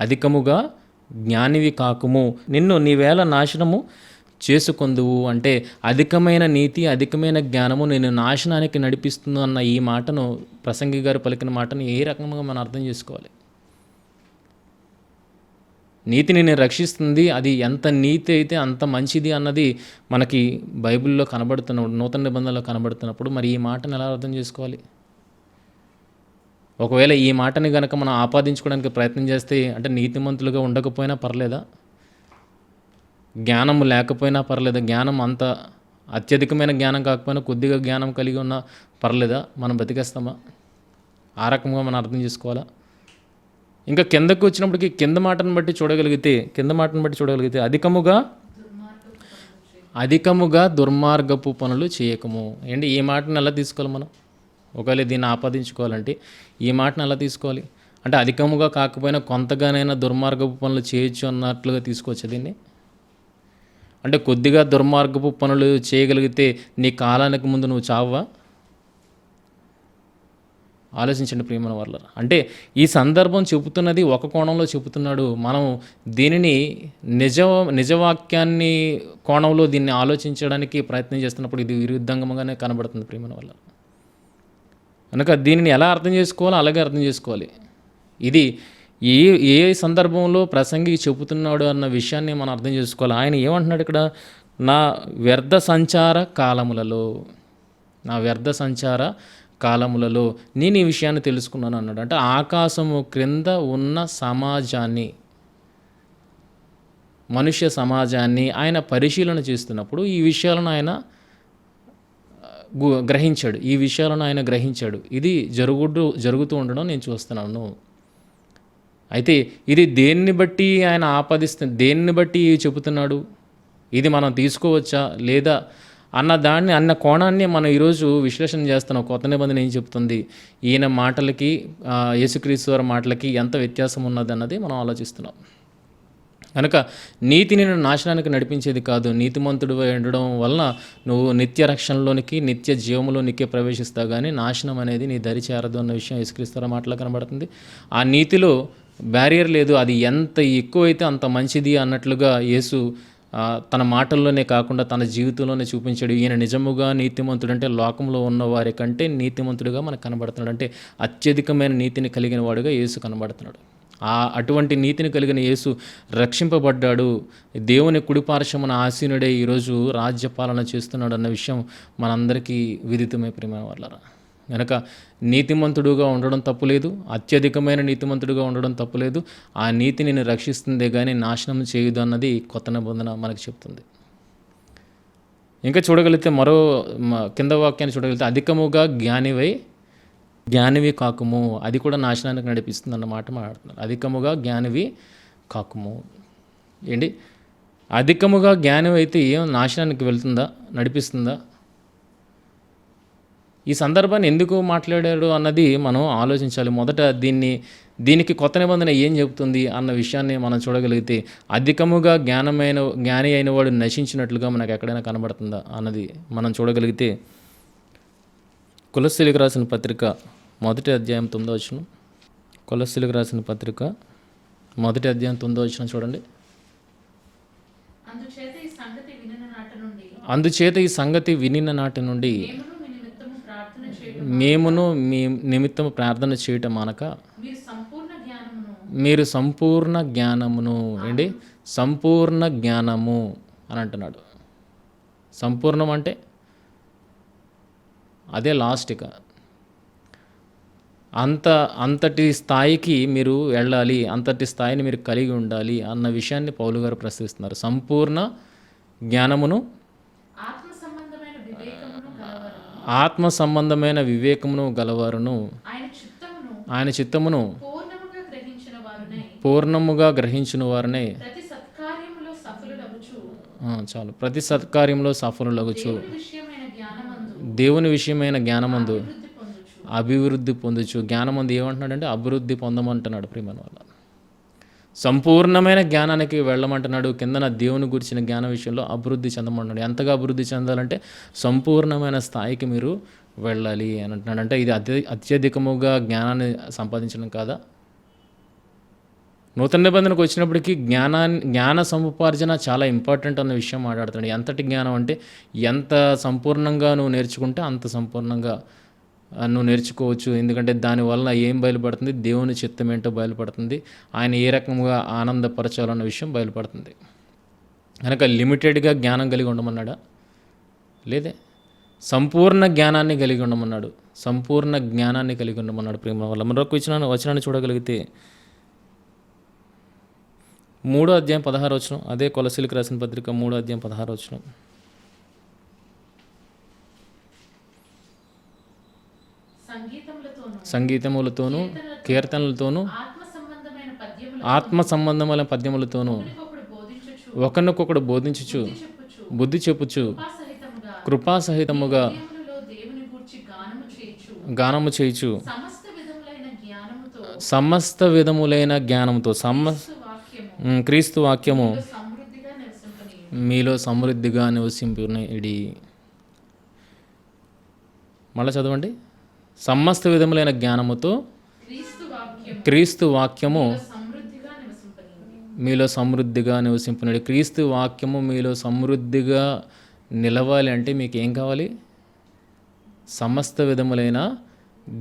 అధికముగా జ్ఞానివి కాకుము, నిన్ను నీవేళ నాశనము చేసుకొందువు. అంటే అధికమైన నీతి, అధికమైన జ్ఞానము నేను నాశనానికి నడిపిస్తుంది అన్న ఈ మాటను, ప్రసంగి గారు పలికిన మాటను ఏ రకంగా మనం అర్థం చేసుకోవాలి? నీతి నిన్ను రక్షిస్తుంది, అది ఎంత నీతి అయితే అంత మంచిది అన్నది మనకి బైబిల్లో నూతన నిబంధనలో కనబడుతున్నప్పుడు మరి ఈ మాటను ఎలా అర్థం చేసుకోవాలి? ఒకవేళ ఈ మాటని కనుక మనం ఆపాదించుకోవడానికి ప్రయత్నం చేస్తే, అంటే నీతిమంతులుగా ఉండకపోయినా పర్లేదా? జ్ఞానం లేకపోయినా పర్లేదా? జ్ఞానం అంత అత్యధికమైన జ్ఞానం కాకపోయినా కొద్దిగా జ్ఞానం కలిగి ఉన్నా పర్లేదా? మనం బతికేస్తామా? ఆ రకంగా మనం అర్థం చేసుకోవాలా? ఇంకా కిందకు వచ్చినప్పటికీ కింద మాటను బట్టి చూడగలిగితే అధికముగా దుర్మార్గపు పనులు చేయకము. ఏంటి ఈ మాటను ఎలా తీసుకోవాలి మనం? ఒకవేళ దీన్ని ఆపాదించుకోవాలంటే ఈ మాటను ఎలా తీసుకోవాలి? అంటే అధికముగా కాకపోయినా కొంతగానైనా దుర్మార్గపు పనులు చేయొచ్చు అన్నట్లుగా తీసుకోవచ్చు దీన్ని. అంటే కొద్దిగా దుర్మార్గపు పనులు చేయగలిగితే నీ కాలానికి ముందు నువ్వు చావా? ఆలోచించండి ప్రియమైన వాళ్ళ. అంటే ఈ సందర్భం చెబుతున్నది ఒక కోణంలో చెబుతున్నాడు. మనం దీనిని నిజవాక్యాన్ని కోణంలో దీన్ని ఆలోచించడానికి ప్రయత్నం చేస్తున్నప్పుడు ఇది విరుద్ధంగానే కనబడుతుంది ప్రియమైన వాళ్ళ. కనుక దీనిని ఎలా అర్థం చేసుకోవాలో అలాగే అర్థం చేసుకోవాలి. ఇది ఏ ఏ సందర్భంలో ప్రసంగి చెబుతున్నాడు అన్న విషయాన్ని మనం అర్థం చేసుకోవాలి. ఆయన ఏమంటున్నాడు ఇక్కడ? నా వ్యర్థ సంచార కాలములలో, నా వ్యర్థ సంచార కాలములలో నేను ఈ విషయాన్ని తెలుసుకున్నాను అన్నాడు. అంటే ఆకాశము క్రింద ఉన్న సమాజాన్ని, మనుష్య సమాజాన్ని ఆయన పరిశీలన చేస్తున్నప్పుడు ఈ విషయాలను ఆయన గ్రహించాడు. ఈ విషయాలను ఆయన గ్రహించాడు. ఇది జరుగుతూ ఉండడం నేను చూస్తున్నాను. అయితే ఇది దేన్ని బట్టి ఆయన దేన్ని బట్టి చెబుతున్నాడు, ఇది మనం తీసుకోవచ్చా లేదా అన్న కోణాన్ని మనం ఈరోజు విశ్లేషణ చేస్తున్నాం. కొత్త నిబంధన ఏం చెప్తుంది, ఈయన మాటలకి యేసుక్రీస్తు వారి మాటలకి ఎంత వ్యత్యాసం ఉన్నది అన్నది మనం ఆలోచిస్తున్నాం. కనుక నీతిని నాశనానికి నడిపించేది కాదు. నీతిమంతుడు ఉండడం వలన నువ్వు నిత్య రక్షణలోనికి, నిత్య జీవంలోనికే ప్రవేశిస్తావు, కానీ నాశనం అనేది నీ దరి చేరదు అన్న విషయం యేసుక్రీస్తు వారి మాటలో కనబడుతుంది. ఆ నీతిలో బ్యారియర్ లేదు. అది ఎంత ఎక్కువైతే అంత మంచిది అన్నట్లుగా యేసు తన మాటల్లోనే కాకుండా తన జీవితంలోనే చూపించాడు. ఈయన నిజముగా నీతిమంతుడు, అంటే లోకంలో ఉన్న వారి కంటే నీతిమంతుడిగా మనకు కనబడుతున్నాడు. అంటే అత్యధికమైన నీతిని కలిగిన వాడుగా యేసు కనబడుతున్నాడు. అటువంటి నీతిని కలిగిన యేసు రక్షింపబడ్డాడు. దేవుని కుడిపార్శ్వమున ఆసీనుడే ఈరోజు రాజ్యపాలన చేస్తున్నాడు అన్న విషయం మనందరికీ విదితమే ప్రియమైన వాళ్ళారా. కనుక నీతిమంతుడుగా ఉండడం తప్పులేదు, అత్యధికమైన నీతిమంతుడుగా ఉండడం తప్పులేదు. ఆ నీతి నిన్ను రక్షిస్తుందే కానీ నాశనం చేయదు అన్నది కొత్త నిబంధన మనకు చెప్తుంది. ఇంకా చూడగలిగితే కింద వాక్యాన్ని చూడగలిగితే అధికముగా జ్ఞానివి కాకుము, అది కూడా నాశనానికి నడిపిస్తుంది అన్నమాట మాట్లాడుతున్నారు. అధికముగా జ్ఞానివి కాకుము ఏంటి? అధికముగా జ్ఞానివి అయితే ఏం నాశనానికి వెళ్తుందా, నడిపిస్తుందా? ఈ సందర్భాన్ని ఎందుకు మాట్లాడాడు అన్నది మనం ఆలోచించాలి. మొదట దీనికి కొత్త నిబంధన ఏం చెబుతుంది అన్న విషయాన్ని మనం చూడగలిగితే, అధికముగా జ్ఞాని అయిన వాడు నశించినట్లుగా మనకు ఎక్కడైనా కనబడుతుందా అన్నది మనం చూడగలిగితే, కొలస్సీలకు రాసిన పత్రిక 1వ అధ్యాయం 9వ వచనం. కొలస్సీలకు రాసిన పత్రిక 1వ అధ్యాయం 9వ వచనం చూడండి. అందుచేత ఈ సంగతి వినిన నాటి నుండి మేమును మీ నిమిత్తము ప్రార్థన చేయటం మానక మీరు సంపూర్ణ జ్ఞానమును ఏంటి? సంపూర్ణ జ్ఞానము అని అంటున్నాడు. సంపూర్ణం అంటే అదే లాస్ట్. ఇక అంతటి స్థాయికి మీరు వెళ్ళాలి, అంతటి స్థాయిని మీరు కలిగి ఉండాలి అన్న విషయాన్ని పౌలు గారు ప్రశ్నిస్తున్నారు. సంపూర్ణ జ్ఞానమును, ఆత్మ సంబంధమైన వివేకమును గలవారును, ఆయన చిత్తమును పూర్ణముగా గ్రహించిన వారినే చాలు ప్రతి సత్కార్యంలో సఫలులగుచు దేవుని విషయమైన జ్ఞానమందు అభివృద్ధి పొందొచ్చు. జ్ఞానమందు ఏమంటున్నాడంటే అభివృద్ధి పొందమంటున్నాడు ప్రియమైన వాళ్ళ. సంపూర్ణమైన జ్ఞానానికి వెళ్ళమంటున్నాడు. కిందన దేవుని గురించిన జ్ఞాన విషయంలో అభివృద్ధి చెందమంటున్నాడు. ఎంతగా అభివృద్ధి చెందాలంటే సంపూర్ణమైన స్థాయికి మీరు వెళ్ళాలి అని అంటున్నాడు. అంటే ఇది అత్యధికముగా జ్ఞానాన్ని సంపాదించడం కాదా? నూతన నిబంధనకు వచ్చినప్పటికీ జ్ఞాన సముపార్జన చాలా ఇంపార్టెంట్ అన్న విషయం మాట్లాడుతున్నాడు. ఎంతటి జ్ఞానం అంటే ఎంత సంపూర్ణంగా నువ్వు నేర్చుకుంటే అంత సంపూర్ణంగా నువ్వు నేర్చుకోవచ్చు. ఎందుకంటే దానివల్ల ఏం బయలుపడుతుంది? దేవుని చిత్తం ఏంటో బయలుపడుతుంది. ఆయన ఏ రకంగా ఆనందపరచాలన్న విషయం బయలుపడుతుంది. కనుక లిమిటెడ్గా జ్ఞానం కలిగి ఉండమన్నాడా? లేదే. సంపూర్ణ జ్ఞానాన్ని కలిగి ఉండమన్నాడు. సంపూర్ణ జ్ఞానాన్ని కలిగి ఉండమన్నాడు ప్రేమ వల్ల. మరొక వచనాన్ని చూడగలిగితే 3వ అధ్యాయం 16వ వచనం. అదే కొలస్సీలకు రాసిన పత్రిక 3వ అధ్యాయం 16వ వచనం. సంగీతములతోనూ కీర్తనలతోనూ ఆత్మ సంబంధమైన పద్యములతోనూ ఒకరినొకడు బోధించుచు బుద్ధి చెప్పుచు కృపాసహితముగా గానము చేయుచు సమస్త విధములైన జ్ఞానముతో క్రీస్తు వాక్యము మీలో సమృద్ధిగా నివసింపునేడి. మళ్ళీ చదవండి. సమస్త విధములైన జ్ఞానముతో క్రీస్తు వాక్యము మీలో సమృద్ధిగా నివసింపునేడి. క్రీస్తు వాక్యము మీలో సమృద్ధిగా నిలవాలి అంటే మీకు ఏం కావాలి? సమస్త విధములైన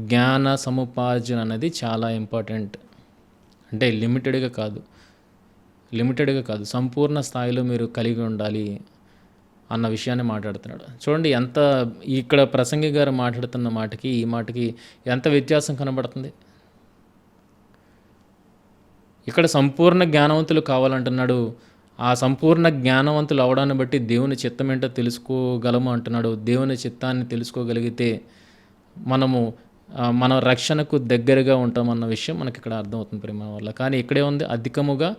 జ్ఞాన సముపార్జన అనేది చాలా ఇంపార్టెంట్. అంటే లిమిటెడ్గా కాదు, సంపూర్ణ స్థాయిలో మీరు కలిగి ఉండాలి అన్న విషయాన్ని మాట్లాడుతున్నాడు. చూడండి ఎంత ఇక్కడ ప్రసంగి గారు మాట్లాడుతున్న మాటకి ఈ మాటకి ఎంత వ్యత్యాసం కనబడుతుంది. ఇక్కడ సంపూర్ణ జ్ఞానవంతులు కావాలంటున్నాడు. ఆ సంపూర్ణ జ్ఞానవంతులు అవడాన్ని బట్టి దేవుని చిత్తం ఏంటో తెలుసుకోగలము అంటున్నాడు. దేవుని చిత్తాన్ని తెలుసుకోగలిగితే మనము మన రక్షణకు దగ్గరగా ఉంటామన్న విషయం మనకి ఇక్కడ అర్థమవుతుంది ప్రేమ వల్ల. కానీ ఇక్కడే ఉంది, అధికముగా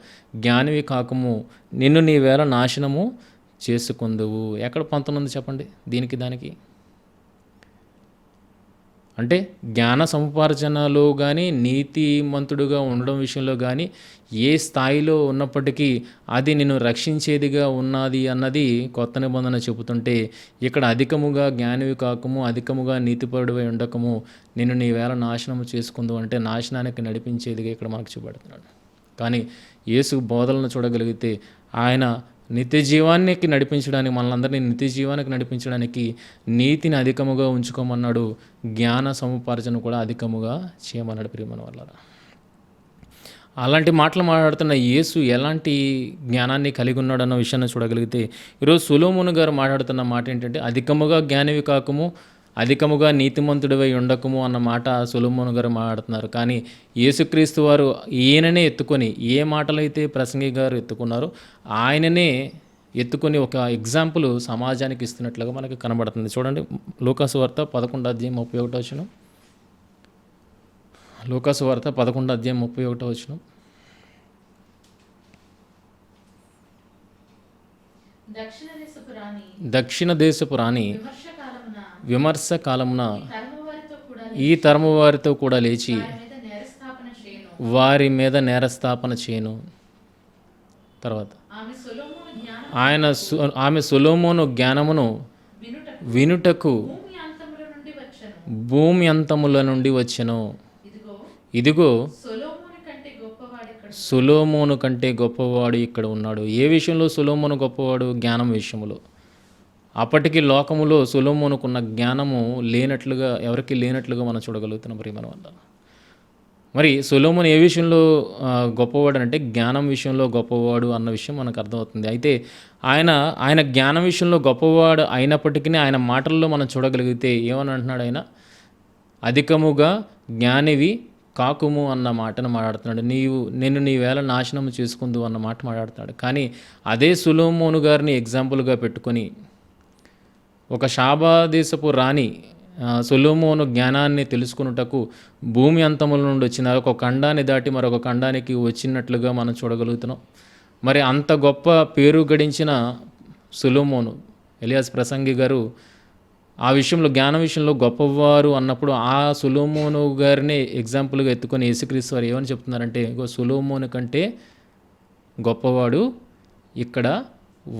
జ్ఞానివి కాకము నిన్ను నీ వేళ నాశనము చేసుకుందువు. ఎక్కడ పొంతనుంది చెప్పండి దానికి? అంటే జ్ఞాన సముపార్జనలో కానీ నీతిమంతుడుగా ఉండడం విషయంలో కానీ ఏ స్థాయిలో ఉన్నప్పటికీ అది నిన్ను రక్షించేదిగా ఉన్నది అన్నది కొత్త నిబంధన చెబుతుంటే, ఇక్కడ అధికముగా జ్ఞానివి కాకము అధికముగా నీతిపరుడివై ఉండకము నిన్ను నీ వేళ నాశనము చేసుకుందు అంటే నాశనానికి నడిపించేదిగా ఇక్కడ మనకు చూపెడుతున్నాడు. కానీ యేసు బోధలను చూడగలిగితే ఆయన నిత్య జీవానికి నడిపించడానికి, మనందరినీ నిత్య జీవానికి నడిపించడానికి నీతిని అధికముగా ఉంచుకోమన్నాడు. జ్ఞాన సముపార్జన కూడా అధికముగా చేయమన్నాడు ప్రియమైన వాళ్ళారా. అలాంటి మాటలు మాట్లాడుతున్న యేసు ఎలాంటి జ్ఞానాన్ని కలిగి ఉన్నాడు అన్న విషయాన్ని చూడగలిగితే, ఈరోజు సొలొమోను గారు మాట్లాడుతున్న మాట ఏంటంటే అధికముగా జ్ఞానివి కాకము అధికముగా నీతిమంతుడివై ఉండకము అన్న మాట సొలొమోను గారు మాట్లాడుతున్నారు. కానీ యేసుక్రీస్తు వారు ఈయననే ఎత్తుకొని, ఏ మాటలైతే ప్రసంగి గారు ఎత్తుకున్నారో ఆయననే ఎత్తుకొని ఒక ఎగ్జాంపుల్ సమాజానికి ఇస్తున్నట్లుగా మనకు కనబడుతుంది. చూడండి, లూకాసు వార్త 11:31. లూకాసు వార్త 11:31. దక్షిణ దేశపు రాణి విమర్శ కాలమున ఈ తరము వారితో కూడా లేచి వారి మీద నేరస్థాపన చేయను. తర్వాత ఆమె సొలొమోను జ్ఞానమును వినుటకు భూమి అంతముల నుండి వచ్చెను. ఇదిగో సొలొమోను కంటే గొప్పవాడు ఇక్కడ ఉన్నాడు. ఏ విషయంలో సొలొమోను గొప్పవాడు? జ్ఞానం విషయంలో. అప్పటికి లోకములో సొలొమోనుకున్న జ్ఞానము లేనట్లుగా, ఎవరికి లేనట్లుగా మనం చూడగలుగుతున్నాం ప్రియమైన వల్ల. మరి సొలొమోను ఏ విషయంలో గొప్పవాడు అంటే జ్ఞానం విషయంలో గొప్పవాడు అన్న విషయం మనకు అర్థమవుతుంది. అయితే ఆయన జ్ఞానం విషయంలో గొప్పవాడు అయినప్పటికీ ఆయన మాటల్లో మనం చూడగలిగితే ఏమని అంటున్నాడు? ఆయన అధికముగా జ్ఞానివి కాకుము అన్న మాటను మాట్లాడుతున్నాడు. నిన్ను నీ వేళ నాశనం చేసుకుందు అన్న మాట మాట్లాడుతున్నాడు. కానీ అదే సొలొమోను గారిని ఎగ్జాంపుల్గా పెట్టుకొని ఒక షాబా దేశపు రాణి సొలొమోను జ్ఞానాన్ని తెలుసుకున్నటకు భూమి అంతముల నుండి వచ్చిన ఒక ఖండాన్ని దాటి మరొక ఖండానికి వచ్చినట్లుగా మనం చూడగలుగుతున్నాం. మరి అంత గొప్ప పేరు గడించిన సొలొమోను, ఎలియాస్ ప్రసంగి గారు ఆ విషయంలో, జ్ఞానం విషయంలో గొప్పవారు అన్నప్పుడు ఆ సొలొమోను గారిని ఎగ్జాంపుల్గా ఎత్తుకొని యేసుక్రీస్తు వారు ఏమని చెప్తున్నారంటే, సొలొమోను కంటే గొప్పవాడు ఇక్కడ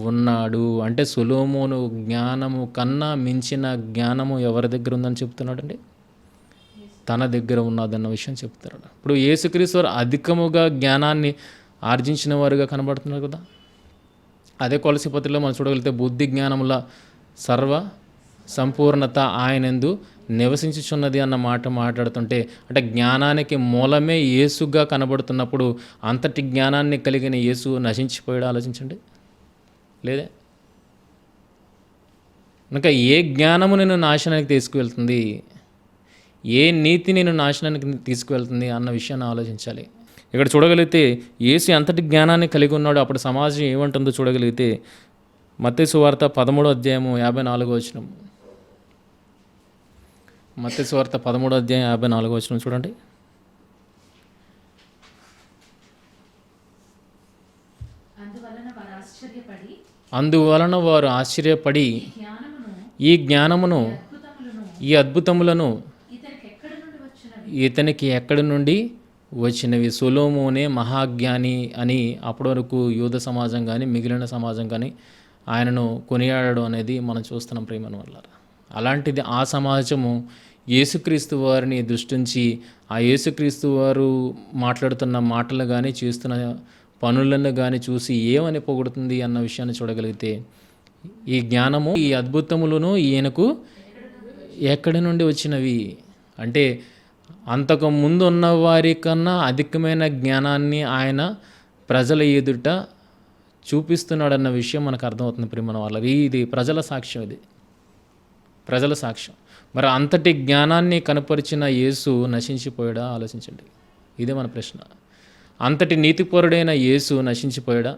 ఉన్నాడు. అంటే సొలొమోను జ్ఞానము కన్నా మించిన జ్ఞానము ఎవరి దగ్గర ఉందని చెప్తున్నాడండి? తన దగ్గర ఉన్నదన్న విషయం చెప్తున్నాడు. ఇప్పుడు యేసుక్రీస్తు వారు అధికముగా జ్ఞానాన్ని ఆర్జించిన వారుగా కనబడుతున్నారు కదా. అదే కొలసీ పత్రికలో మనం చూడగలిగితే బుద్ధి జ్ఞానముల సర్వ సంపూర్ణత ఆయనందు నివసించుచున్నది అన్న మాట మాట్లాడుతుంటే, అంటే జ్ఞానానికి మూలమే యేసుగా కనబడుతున్నప్పుడు అంతటి జ్ఞానాన్ని కలిగిన యేసు నశించిపోయాడు? ఆలోచించండి. లేదే. ఇంకా ఏ జ్ఞానము నిన్ను నాశనానికి తీసుకువెళ్తుంది, ఏ నీతి నిన్ను నాశనానికి తీసుకువెళ్తుంది అన్న విషయాన్ని ఆలోచించాలి. ఇక్కడ చూడగలిగితే యేసు ఎంతటి జ్ఞానాన్ని కలిగి ఉన్నాడో అప్పుడు సమాజం ఏమంటుందో చూడగలిగితే మత్తయి సువార్త 13:54. మత్తయి సువార్త 13:54 చూడండి. అందువలన వారు ఆశ్చర్యపడి ఈ జ్ఞానమును ఈ అద్భుతములను ఇతనికి ఎక్కడి నుండి వచ్చినవి, సొలొమోనే మహాజ్ఞాని అని అప్పటి వరకు యూద సమాజం కానీ మిగిలిన సమాజం కానీ ఆయనను కొనియాడడం అనేది మనం చూస్తున్నాం ప్రియమైన వల్ల. అలాంటిది ఆ సమాజము యేసుక్రీస్తు వారిని దృష్టించి ఆ యేసుక్రీస్తు వారు మాట్లాడుతున్న మాటలు కానీ చేస్తున్న పనులను కానీ చూసి ఏమని పొగుడుతుంది అన్న విషయాన్ని చూడగలిగితే, ఈ జ్ఞానము ఈ అద్భుతములను ఈయనకు ఎక్కడి నుండి వచ్చినవి అంటే అంతకు ముందు ఉన్న వారి కన్నా అధికమైన జ్ఞానాన్ని ఆయన ప్రజల ఎదుట చూపిస్తున్నాడన్న విషయం మనకు అర్థమవుతుంది ప్రియమైన వాళ్ళ. ఇది ప్రజల సాక్ష్యం, ఇది ప్రజల సాక్ష్యం. మరి అంతటి జ్ఞానాన్ని కనపరిచిన యేసు నశించిపోయాడా? ఆలోచించండి, ఇదే మన ప్రశ్న. అంతటి నీతిపరుడైన యేసు నశించిపోయాడా?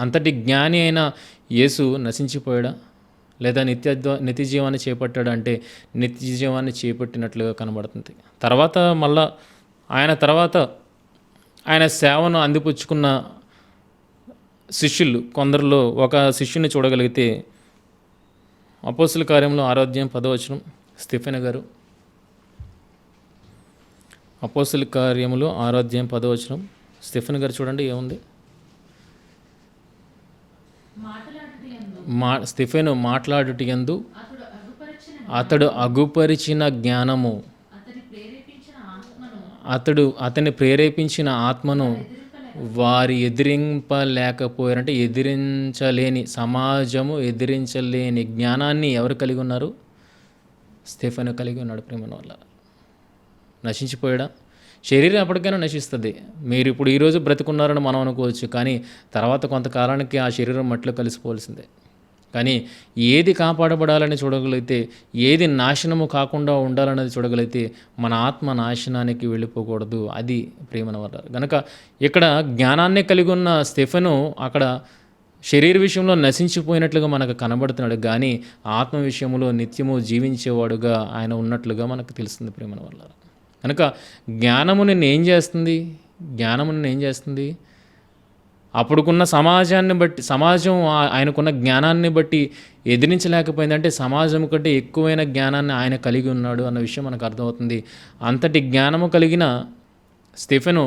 అంతటి జ్ఞాని అయిన యేసు నశించిపోయాడా? లేదా నిత్య జీవాన్ని చేపట్టాడు అంటే నిత్య జీవాన్ని చేపట్టినట్లుగా కనబడుతుంది. తర్వాత మళ్ళా ఆయన సేవను అందిపుచ్చుకున్న శిష్యులు కొందరిలో ఒక శిష్యుని చూడగలిగితే అపోస్తుల కార్యంలో 6వ అధ్యాయం 10వ వచనం స్టెఫెను గారు. అపోస్తుల కార్యములు 6వ అధ్యాయం 10వ వచనం స్టెఫెను గారు చూడండి ఏముంది. స్టెఫెను మాట్లాడుట యందు అతడు అగుపరిచిన జ్ఞానము, అతని ప్రేరేపించిన ఆత్మను వారి ఎదిరింపలేకపోయారంటే ఎదిరించలేని జ్ఞానాన్ని ఎవరు కలిగి ఉన్నారు? స్టెఫెను కలిగి ఉన్నాడు ప్రేమను వల్ల. నశించిపోయాడా? శరీరం ఎప్పటికైనా నశిస్తుంది. మీరు ఇప్పుడు ఈరోజు బ్రతికున్నారని మనం అనుకోవచ్చు, కానీ తర్వాత కొంతకాలానికి ఆ శరీరం మట్టిలో కలిసిపోవాల్సిందే. కానీ ఏది కాపాడబడాలని చూడగలిగితే, ఏది నాశనము కాకుండా ఉండాలన్నది చూడగలిగితే మన ఆత్మ నాశనానికి వెళ్ళిపోకూడదు. అది ప్రేమను వల్ల. కనుక ఇక్కడ జ్ఞానాన్ని కలిగి ఉన్న స్టెఫెను అక్కడ శరీర విషయంలో నశించిపోయినట్లుగా మనకు కనబడుతున్నాడు, కానీ ఆత్మ విషయంలో నిత్యము జీవించేవాడుగా ఆయన ఉన్నట్లుగా మనకు తెలుస్తుంది ప్రేమను వల్ల. కనుక జ్ఞానము నిన్ను ఏం చేస్తుంది? అప్పుడుకున్న సమాజాన్ని బట్టి, సమాజం ఆయనకున్న జ్ఞానాన్ని బట్టి ఎదిరించలేకపోయిందంటే సమాజం కంటే ఎక్కువైన జ్ఞానాన్ని ఆయన కలిగి ఉన్నాడు అన్న విషయం మనకు అర్థమవుతుంది. అంతటి జ్ఞానము కలిగిన స్టెఫెను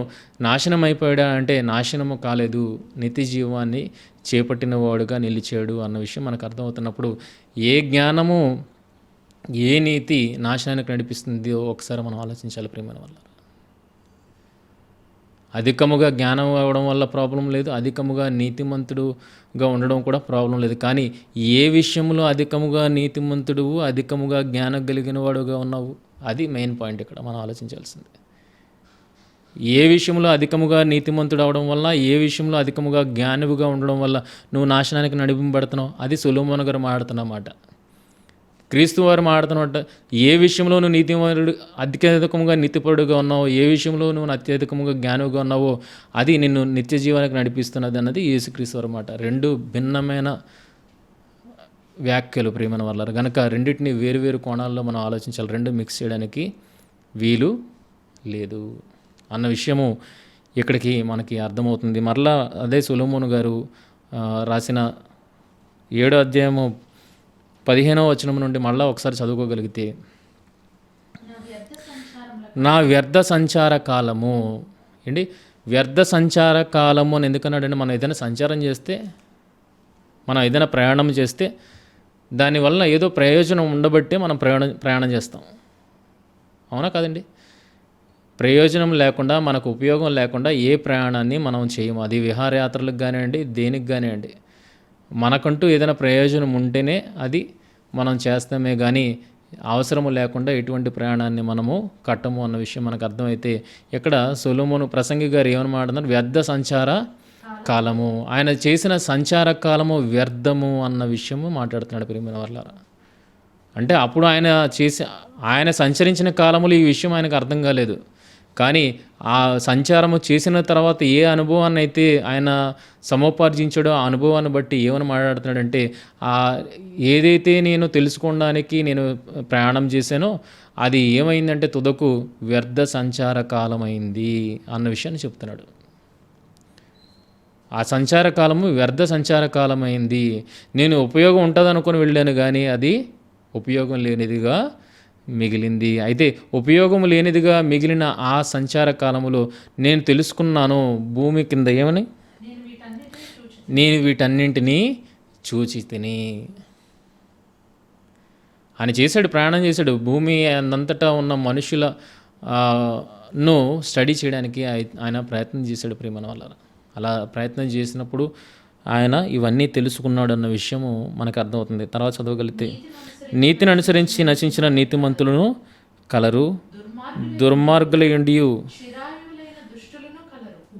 నాశనం అయిపోయాడా అంటే నాశనము కాలేదు, నిత్య జీవాన్ని చేపట్టిన వాడుగా నిలిచాడు అన్న విషయం మనకు అర్థమవుతున్నప్పుడు ఏ జ్ఞానము ఏ నీతి నాశనానికి నడిపిస్తుందో ఒకసారి మనం ఆలోచించాలి ప్రేమ వల్ల. అధికముగా జ్ఞానం అవ్వడం వల్ల ప్రాబ్లం లేదు, అధికముగా నీతిమంతుడుగా ఉండడం కూడా ప్రాబ్లం లేదు. కానీ ఏ విషయంలో అధికముగా నీతిమంతుడు, అధికముగా జ్ఞానం కలిగిన వాడుగా ఉన్నావు, అది మెయిన్ పాయింట్ ఇక్కడ మనం ఆలోచించాల్సింది. ఏ విషయంలో అధికముగా నీతిమంతుడు అవడం వల్ల, ఏ విషయంలో అధికముగా జ్ఞానివిగా ఉండడం వల్ల నువ్వు నాశనానికి నడిపింపబడుతున్నావు, అది సొలొమోను గారు మాట్లాడుతున్నమాట. క్రీస్తు వారు మాట్లాడుతున్నట్ట ఏ విషయంలో నువ్వు నీతిమంతుడు అత్యధికముగా నీతిపరుడుగా ఉన్నావో, ఏ విషయంలో నువ్వు అత్యధికముగా జ్ఞానిగా ఉన్నావో అది నిన్ను నిత్య జీవానికి నడిపిస్తున్నది అన్నది యేసుక్రీస్తు వారు మాట. రెండు భిన్నమైన వ్యాఖ్యలు ప్రేమన వల్ల. కనుక రెండింటిని వేరు కోణాల్లో మనం ఆలోచించాలి. రెండు మిక్స్ చేయడానికి వీలు లేదు అన్న విషయము ఇక్కడికి మనకి అర్థమవుతుంది. మరలా అదే సొలొమోను గారు రాసిన 7వ అధ్యాయము 15వ వచనం నుండి మళ్ళీ ఒకసారి చదువుకోగలిగితే, నా వ్యర్థ సంచార కాలము ఏంటి, వ్యర్థ సంచార కాలము అని ఎందుకన్నాడంటే, మనం ఏదైనా సంచారం చేస్తే, మనం ఏదైనా ప్రయాణం చేస్తే దానివల్ల ఏదో ప్రయోజనం ఉండబట్టే మనం ప్రయాణం చేస్తాం. అవునా కాదండి? ప్రయోజనం లేకుండా, మనకు ఉపయోగం లేకుండా ఏ ప్రయాణాన్ని మనం చేయము. అది విహారయాత్రలకు కానివ్వండి, దేనికి కానివ్వండి, మనకంటూ ఏదైనా ప్రయోజనం ఉంటేనే అది మనం చేస్తామే, కానీ అవసరము లేకుండా ఎటువంటి ప్రయాణాన్ని మనము కట్టము అన్న విషయం మనకు అర్థమైతే, ఇక్కడ సొలొమోను ప్రసంగి గారు ఏమని మాట్లాడుతున్నారు? వ్యర్థ సంచార కాలము, ఆయన చేసిన సంచార కాలము వ్యర్థము అన్న విషయము మాట్లాడుతున్నాడు ప్రియమైన వాళ్ళారా. అంటే అప్పుడు ఆయన సంచరించిన కాలములు ఈ విషయం ఆయనకు అర్థం కాలేదు, కానీ ఆ సంచారము చేసిన తర్వాత ఏ అనుభవాన్ని అయితే ఆయన సముపార్జించాడో ఆ అనుభవాన్ని బట్టి ఏమని మాట్లాడుతున్నాడంటే, ఏదైతే నేను తెలుసుకోవడానికి నేను ప్రయాణం చేశానో అది ఏమైందంటే తుదకు వ్యర్థ సంచార కాలమైంది అన్న విషయాన్ని చెప్తున్నాడు. ఆ సంచార కాలము వ్యర్థ సంచార కాలమైంది. నేను ఉపయోగం ఉంటుంది అనుకుని వెళ్ళాను, కానీ అది ఉపయోగం లేనిదిగా మిగిలింది. అయితే ఉపయోగం లేనిదిగా మిగిలిన ఆ సంచార కాలములో నేను తెలుసుకున్నాను, భూమి కింద ఏమని, నేను వీటన్నింటినీ చూచి తిని అని చేశాడు. ప్రయాణం చేశాడు. భూమి అంతటా ఉన్న మనుషులను స్టడీ చేయడానికి ఆయన ప్రయత్నం చేశాడు ప్రేమన వల్ల. అలా ప్రయత్నం చేసినప్పుడు ఆయన ఇవన్నీ తెలుసుకున్నాడు అన్న విషయము మనకు అర్థమవుతుంది. తర్వాత చదవగలిగితే, నీతిని అనుసరించి నశించిన నీతిమంతులను కలరు, దుర్మార్గుల యుండియు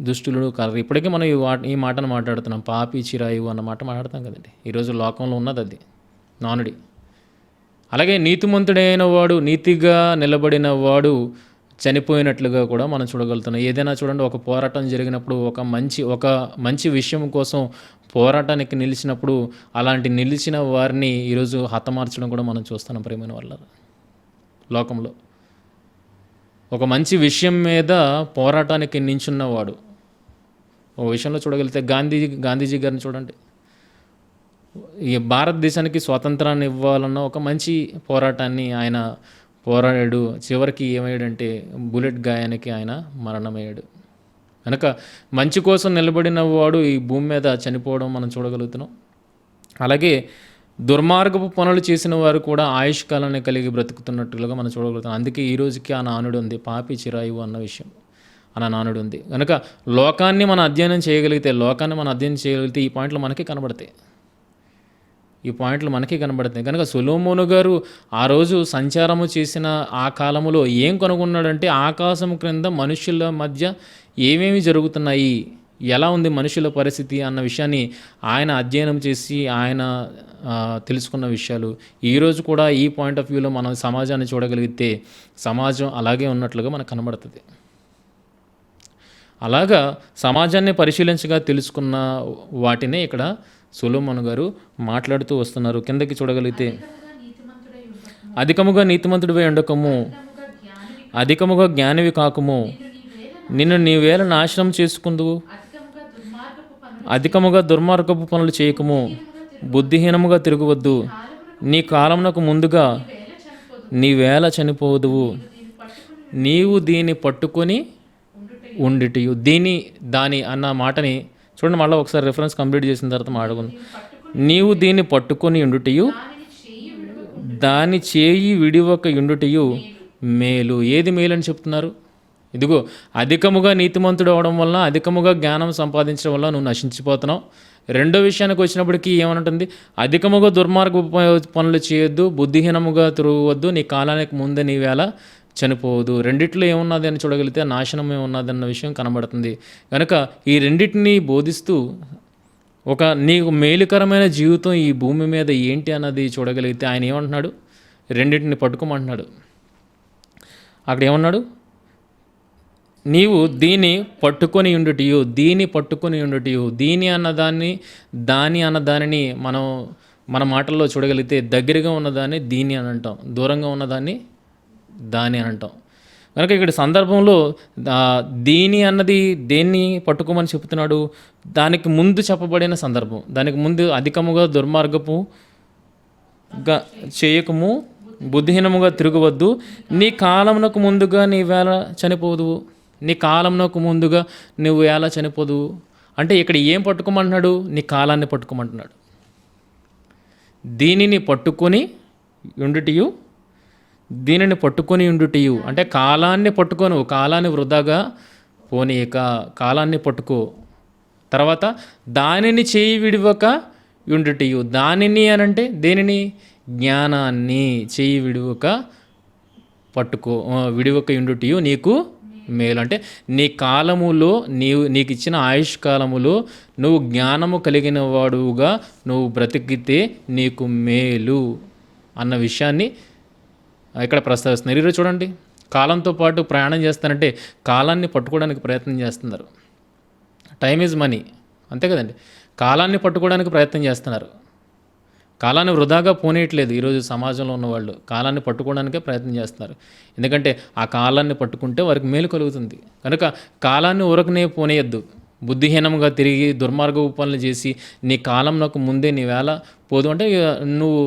దుష్టులను కలరు. ఇప్పటికే మనం ఈ మాటను మాట్లాడుతున్నాం, పాపి చిరాయు అన్న మాట మాట్లాడతాం కదండి. ఈరోజు లోకంలో ఉన్నది అది నానుడి. అలాగే నీతిమంతుడైన వాడు, నీతిగా నిలబడిన వాడు చనిపోయినట్లుగా కూడా మనం చూడగలుగుతున్నాం. ఏదైనా చూడండి, ఒక పోరాటం జరిగినప్పుడు, ఒక మంచి విషయం కోసం పోరాటానికి నిలిచినప్పుడు అలాంటి నిలిచిన వారిని ఈరోజు హతమార్చడం కూడా మనం చూస్తున్నాం ప్రేమైన వాళ్ళ లోకంలో. ఒక మంచి విషయం మీద పోరాటానికి నించున్నవాడు, ఒక విషయంలో చూడగలిగితే గాంధీజీ గారిని చూడండి. ఈ భారతదేశానికి స్వాతంత్రాన్ని ఇవ్వాలన్న ఒక మంచి పోరాటాన్ని ఆయన పోరాడాడు. చివరికి ఏమయ్యాడంటే బుల్లెట్ గాయానికి ఆయన మరణమయ్యాడు. కనుక మంచి కోసం నిలబడిన వాడు ఈ భూమి మీద చనిపోవడం మనం చూడగలుగుతున్నాం. అలాగే దుర్మార్గపు పనులు చేసిన వారు కూడా ఆయుష్కాలాన్ని కలిగి బ్రతుకుతున్నట్లుగా మనం చూడగలుగుతాం. అందుకే ఈ రోజుకి ఆ నానుడు ఉంది, పాపి చిరాయువు అన్న విషయం అన్న నానుడు ఉంది. కనుక లోకాన్ని మనం అధ్యయనం చేయగలిగితే ఈ పాయింట్లు మనకి కనబడతాయి. కనుక సొలొమోను గారు ఆ రోజు సంచారము చేసిన ఆ కాలములో ఏం కనుగొన్నాడంటే, ఆకాశం క్రింద మనుషుల మధ్య ఏమేమి జరుగుతున్నాయి, ఎలా ఉంది మనుషుల పరిస్థితి అన్న విషయాన్ని ఆయన అధ్యయనం చేసి ఆయన తెలుసుకున్న విషయాలు. ఈరోజు కూడా ఈ పాయింట్ ఆఫ్ వ్యూలో మనం సమాజాన్ని చూడగలిగితే సమాజం అలాగే ఉన్నట్లుగా మనకు కనబడుతుంది. అలాగా సమాజాన్ని పరిశీలించగా తెలుసుకున్న వాటినే ఇక్కడ సొలొమోను గారు మాట్లాడుతూ వస్తున్నారు. కిందకి చూడగలిగితే, అధికముగా నీతిమంతుడివై ఉండకము, అధికముగా జ్ఞానివి కాకుము, నిన్ను నీవేళ నాశనం చేసుకుందువు, అధికముగా దుర్మార్గపు పనులు చేయకము, బుద్ధిహీనముగా తిరగవద్దు, నీ కాలమునకు ముందుగా నీవేళ చనిపోదువు, నీవు దీన్ని పట్టుకొని ఉండిటియు. దాని అన్న మాటని చూడండి, మళ్ళీ ఒకసారి రిఫరెన్స్ కంప్లీట్ చేసిన తర్వాత మాట్లాడుకుందాం. నీవు దీన్ని పట్టుకొని ఉండుటయు, దాని చేయి విడివక ఉండుటయు మేలు. ఏది మేలు అని చెప్తున్నారు? ఇదిగో అధికముగా నీతిమంతుడు అవడం వల్ల, అధికముగా జ్ఞానం సంపాదించడం వల్ల నువ్వు నశించిపోతున్నావు. రెండో విషయానికి వచ్చినప్పటికీ ఏమనంటుంది, అధికముగా దుర్మార్గ పనులు చేయొద్దు, బుద్ధిహీనముగా తిరగవద్దు, నీ కాలానికి ముందే నీవేళ చనిపోవద్దు. రెండిట్లో ఏమున్నది అని చూడగలిగితే నాశనం ఏమున్నదన్న విషయం కనబడుతుంది. కనుక ఈ రెండింటినీ బోధిస్తూ నీకు మేలుకరమైన జీవితం ఈ భూమి మీద ఏంటి అన్నది చూడగలిగితే ఆయన ఏమంటున్నాడు, రెండింటిని పట్టుకోమంటున్నాడు. అక్కడ ఏమన్నాడు, నీవు దీన్ని పట్టుకొని ఉండుటియు, దీని అన్నదాన్ని, దాని అన్నదానిని మన మాటల్లో చూడగలిగితే దగ్గరగా ఉన్నదాన్ని దీని అని అంటాం, దూరంగా ఉన్నదాన్ని దాని అని అంటాం. కనుక ఇక్కడ సందర్భంలో దీని అన్నది దేన్ని పట్టుకోమని చెప్తున్నాడు, దానికి ముందు చెప్పబడిన సందర్భం. దానికి ముందు అధికముగా దుర్మార్గపు చేయకము, బుద్ధిహీనముగా తిరగవద్దు, నీ కాలమునకు ముందుగా నీ వేళ చనిపోదువు, నీ కాలమునకు ముందుగా నువ్వు ఎలా చనిపోదువు అంటే ఇక్కడ ఏం పట్టుకోమంటున్నాడు, నీ కాలాన్ని పట్టుకోమంటున్నాడు. దీనిని పట్టుకొని ఉండుటియు, దీనిని పట్టుకొని ఉండుటియు అంటే కాలాన్ని పట్టుకోను, కాలాన్ని వృధాగా పోనీయక కాలాన్ని పట్టుకో. తర్వాత దానిని చేయి విడివక ఉండుటియు, దానిని అనంటే దేనిని, జ్ఞానాన్ని చేయి విడివక విడివక ఉండుటియు నీకు మేలు. అంటే నీ కాలములో నీకు ఇచ్చిన ఆయుష్ కాలములో నువ్వు జ్ఞానము కలిగిన వాడుగా నువ్వు బ్రతికితే నీకు మేలు అన్న విషయాన్ని ఇక్కడ ప్రస్తావిస్తున్నారు. ఈరోజు చూడండి, కాలంతో పాటు ప్రయాణం చేస్తానంటే కాలాన్ని పట్టుకోవడానికి ప్రయత్నం చేస్తున్నారు. టైమ్ ఈజ్ మనీ, అంతే కదండి. కాలాన్ని పట్టుకోవడానికి ప్రయత్నం చేస్తున్నారు, కాలాన్ని వృధాగా పోనీయట్లేదు. ఈరోజు సమాజంలో ఉన్నవాళ్ళు కాలాన్ని పట్టుకోవడానికే ప్రయత్నం చేస్తున్నారు. ఎందుకంటే ఆ కాలాన్ని పట్టుకుంటే వారికి మేలు కలుగుతుంది. కనుక కాలాన్ని ఊరకనే పోనీయద్దు. బుద్ధిహీనంగా తిరిగి దుర్మార్గ పనులు చేసి నీ కాలంలోకి ముందే నీ వేళ పోదు అంటే నువ్వు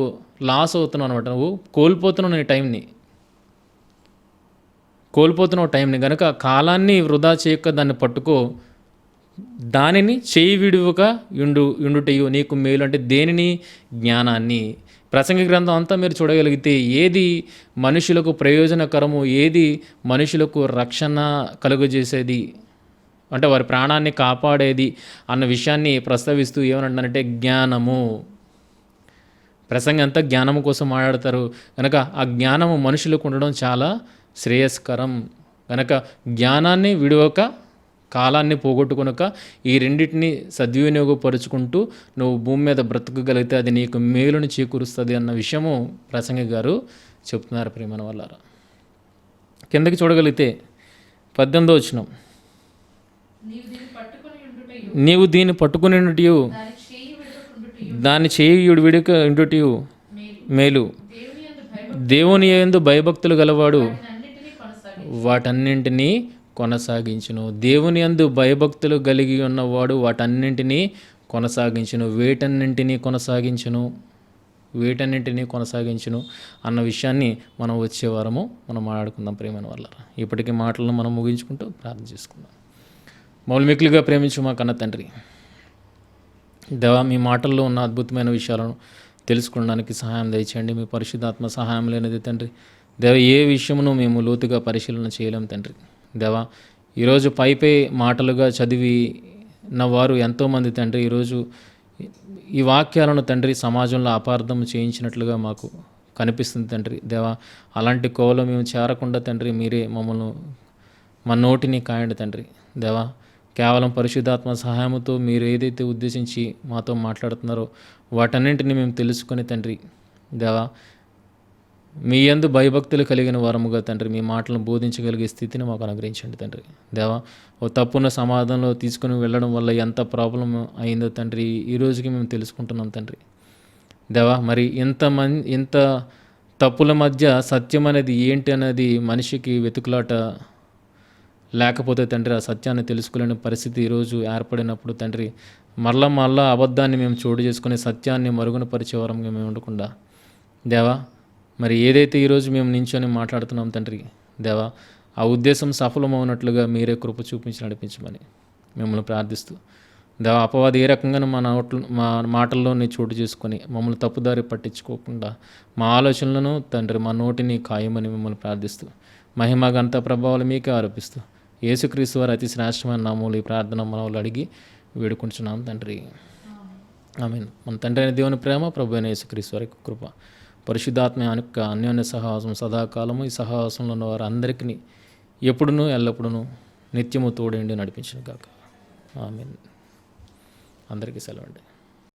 లాస్ అవుతున్నావు అనమాట. నువ్వు కోల్పోతున్నావు నీ టైంని, కనుక కాలాన్ని వృధా చేయక దాన్ని పట్టుకో, దానిని చేయి విడువక ఉండుటయు నీకు మేలు అంటే దేనిని, జ్ఞానాన్ని. ప్రసంగి గ్రంథం అంతా మీరు చూడగలిగితే ఏది మనుషులకు ప్రయోజనకరము, ఏది మనుషులకు రక్షణ కలుగజేసేది అంటే వారి ప్రాణాన్ని కాపాడేది అన్న విషయాన్ని ప్రస్తావిస్తూ ఏమనంటారంటే జ్ఞానము. ప్రసంగం అంతా జ్ఞానం కోసం మాట్లాడతారు కనుక ఆ జ్ఞానము మనుషులకు ఉండడం చాలా శ్రేయస్కరం. కనుక జ్ఞానాన్ని విడవక కాలాన్ని పోగొట్టుకొనక ఈ రెండింటిని సద్వినియోగపరుచుకుంటూ నువ్వు భూమి మీద బ్రతకగలిగితే అది నీకు మేలుని చేకూరుస్తుంది అన్న విషయము ప్రసంగి గారు చెప్తున్నారు. ప్రియమైన వాళ్ళారా, కిందకి చూడగలిగితే 18వ వచనం, నీవు దీన్ని పట్టుకుని ఉండుటయు దాని చేయి విడుక ఉండుటయు మేలు, దేవుని యందు భయభక్తులు గలవాడు వాటన్నింటినీ కొనసాగించును. దేవుని యందు భయభక్తులు కలిగి ఉన్నవాడు వాటన్నింటినీ కొనసాగించును. వేటన్నింటినీ కొనసాగించును అన్న విషయాన్ని మనం వచ్చే వారము మనం మాట్లాడుకుందాం. ప్రేమైన వాళ్ళ ఇప్పటికీ మాటలను మనం ముగించుకుంటూ ప్రార్థన చేసుకుందాం. మౌలిమికులుగా ప్రేమించు మా కన్న తండ్రి, దేవా, మీ మాటల్లో ఉన్న అద్భుతమైన విషయాలను తెలుసుకోవడానికి సహాయం దయచేయండి. మీ పరిశుద్ధాత్మ సహాయం లేనిది తండ్రి. దేవ, ఏ విషయమును మేము లోతుగా పరిశీలన చేయలేం తండ్రి. దేవా, ఈరోజు పైపై మాటలుగా చదివిన వారు ఎంతోమంది తండ్రి ఈరోజు ఈ వాక్యాలను తండ్రి సమాజంలో అపార్థం చేయించినట్లుగా మాకు కనిపిస్తుంది తండ్రి. దేవా, అలాంటి కోవలో మేము చేరకుండా తండ్రి మీరే మమ్మల్ని మా నోటిని కాయండి తండ్రి. దేవా, కేవలం పరిశుద్ధాత్మ సహాయంతో మీరు ఏదైతే ఉద్దేశించి మాతో మాట్లాడుతున్నారో వాటన్నింటినీ మేము తెలుసుకొని తండ్రి దేవా, మీ యందు భయభక్తులు కలిగిన వారముగా తండ్రి మీ మాటలను బోధించగలిగే స్థితిని మాకు అనుగ్రహించండి తండ్రి. దేవా, ఓ తప్పున్న సమాధానంలో తీసుకుని వెళ్ళడం వల్ల ఎంత ప్రాబ్లం అయిందో తండ్రి ఈ రోజుకి మేము తెలుసుకుంటున్నాం తండ్రి. దేవా, మరి ఇంత తప్పుల మధ్య సత్యం అనేది ఏంటి అనేది మనిషికి వెతుకులాట లేకపోతే తండ్రి ఆ సత్యాన్ని తెలుసుకోలేని పరిస్థితి ఈరోజు ఏర్పడినప్పుడు తండ్రి మళ్ళా అబద్ధాన్ని మేము చోటు చేసుకునే సత్యాన్ని మరుగున పరిచే వరంగా మేము ఉండకుండా దేవా, మరి ఏదైతే ఈరోజు మేము నించొని మాట్లాడుతున్నాం తండ్రి దేవా, ఆ ఉద్దేశం సఫలమవునట్లుగా మీరే కృప చూపించి నడిపించమని మిమ్మల్ని ప్రార్థిస్తూ దేవా, అపవాది ఏ రకంగా మా మాటల్లోనే చోటు చేసుకొని మమ్మల్ని తప్పుదారి పట్టించుకోకుండా మా ఆలోచనలను తండ్రి మా నోటిని ఖాయమని మిమ్మల్ని ప్రార్థిస్తూ మహిమ ఘనత ప్రభావాలు మీకే ఆరోపిస్తూ యేసుక్రీస్తు వారి అతి శ్రేష్టమైన నామములో ఈ ప్రార్థన మనవులు అడిగి వేడుకుంటున్నాం తండ్రి. ఆమేన్. మన తండ్రి అయిన దేవుని ప్రేమ, ప్రభు అయిన యేసుక్రీస్తు వారి కృప, పరిశుద్ధాత్మ యొక్క అన్యోన్య సహవాసం సదాకాలము ఈ సహవాసంలో ఉన్న వారు అందరికీ ఎప్పుడునూ ఎల్లప్పుడూ నిత్యము తోడేండి నడిపించును గాక. ఆమేన్. అందరికీ సెలవండి.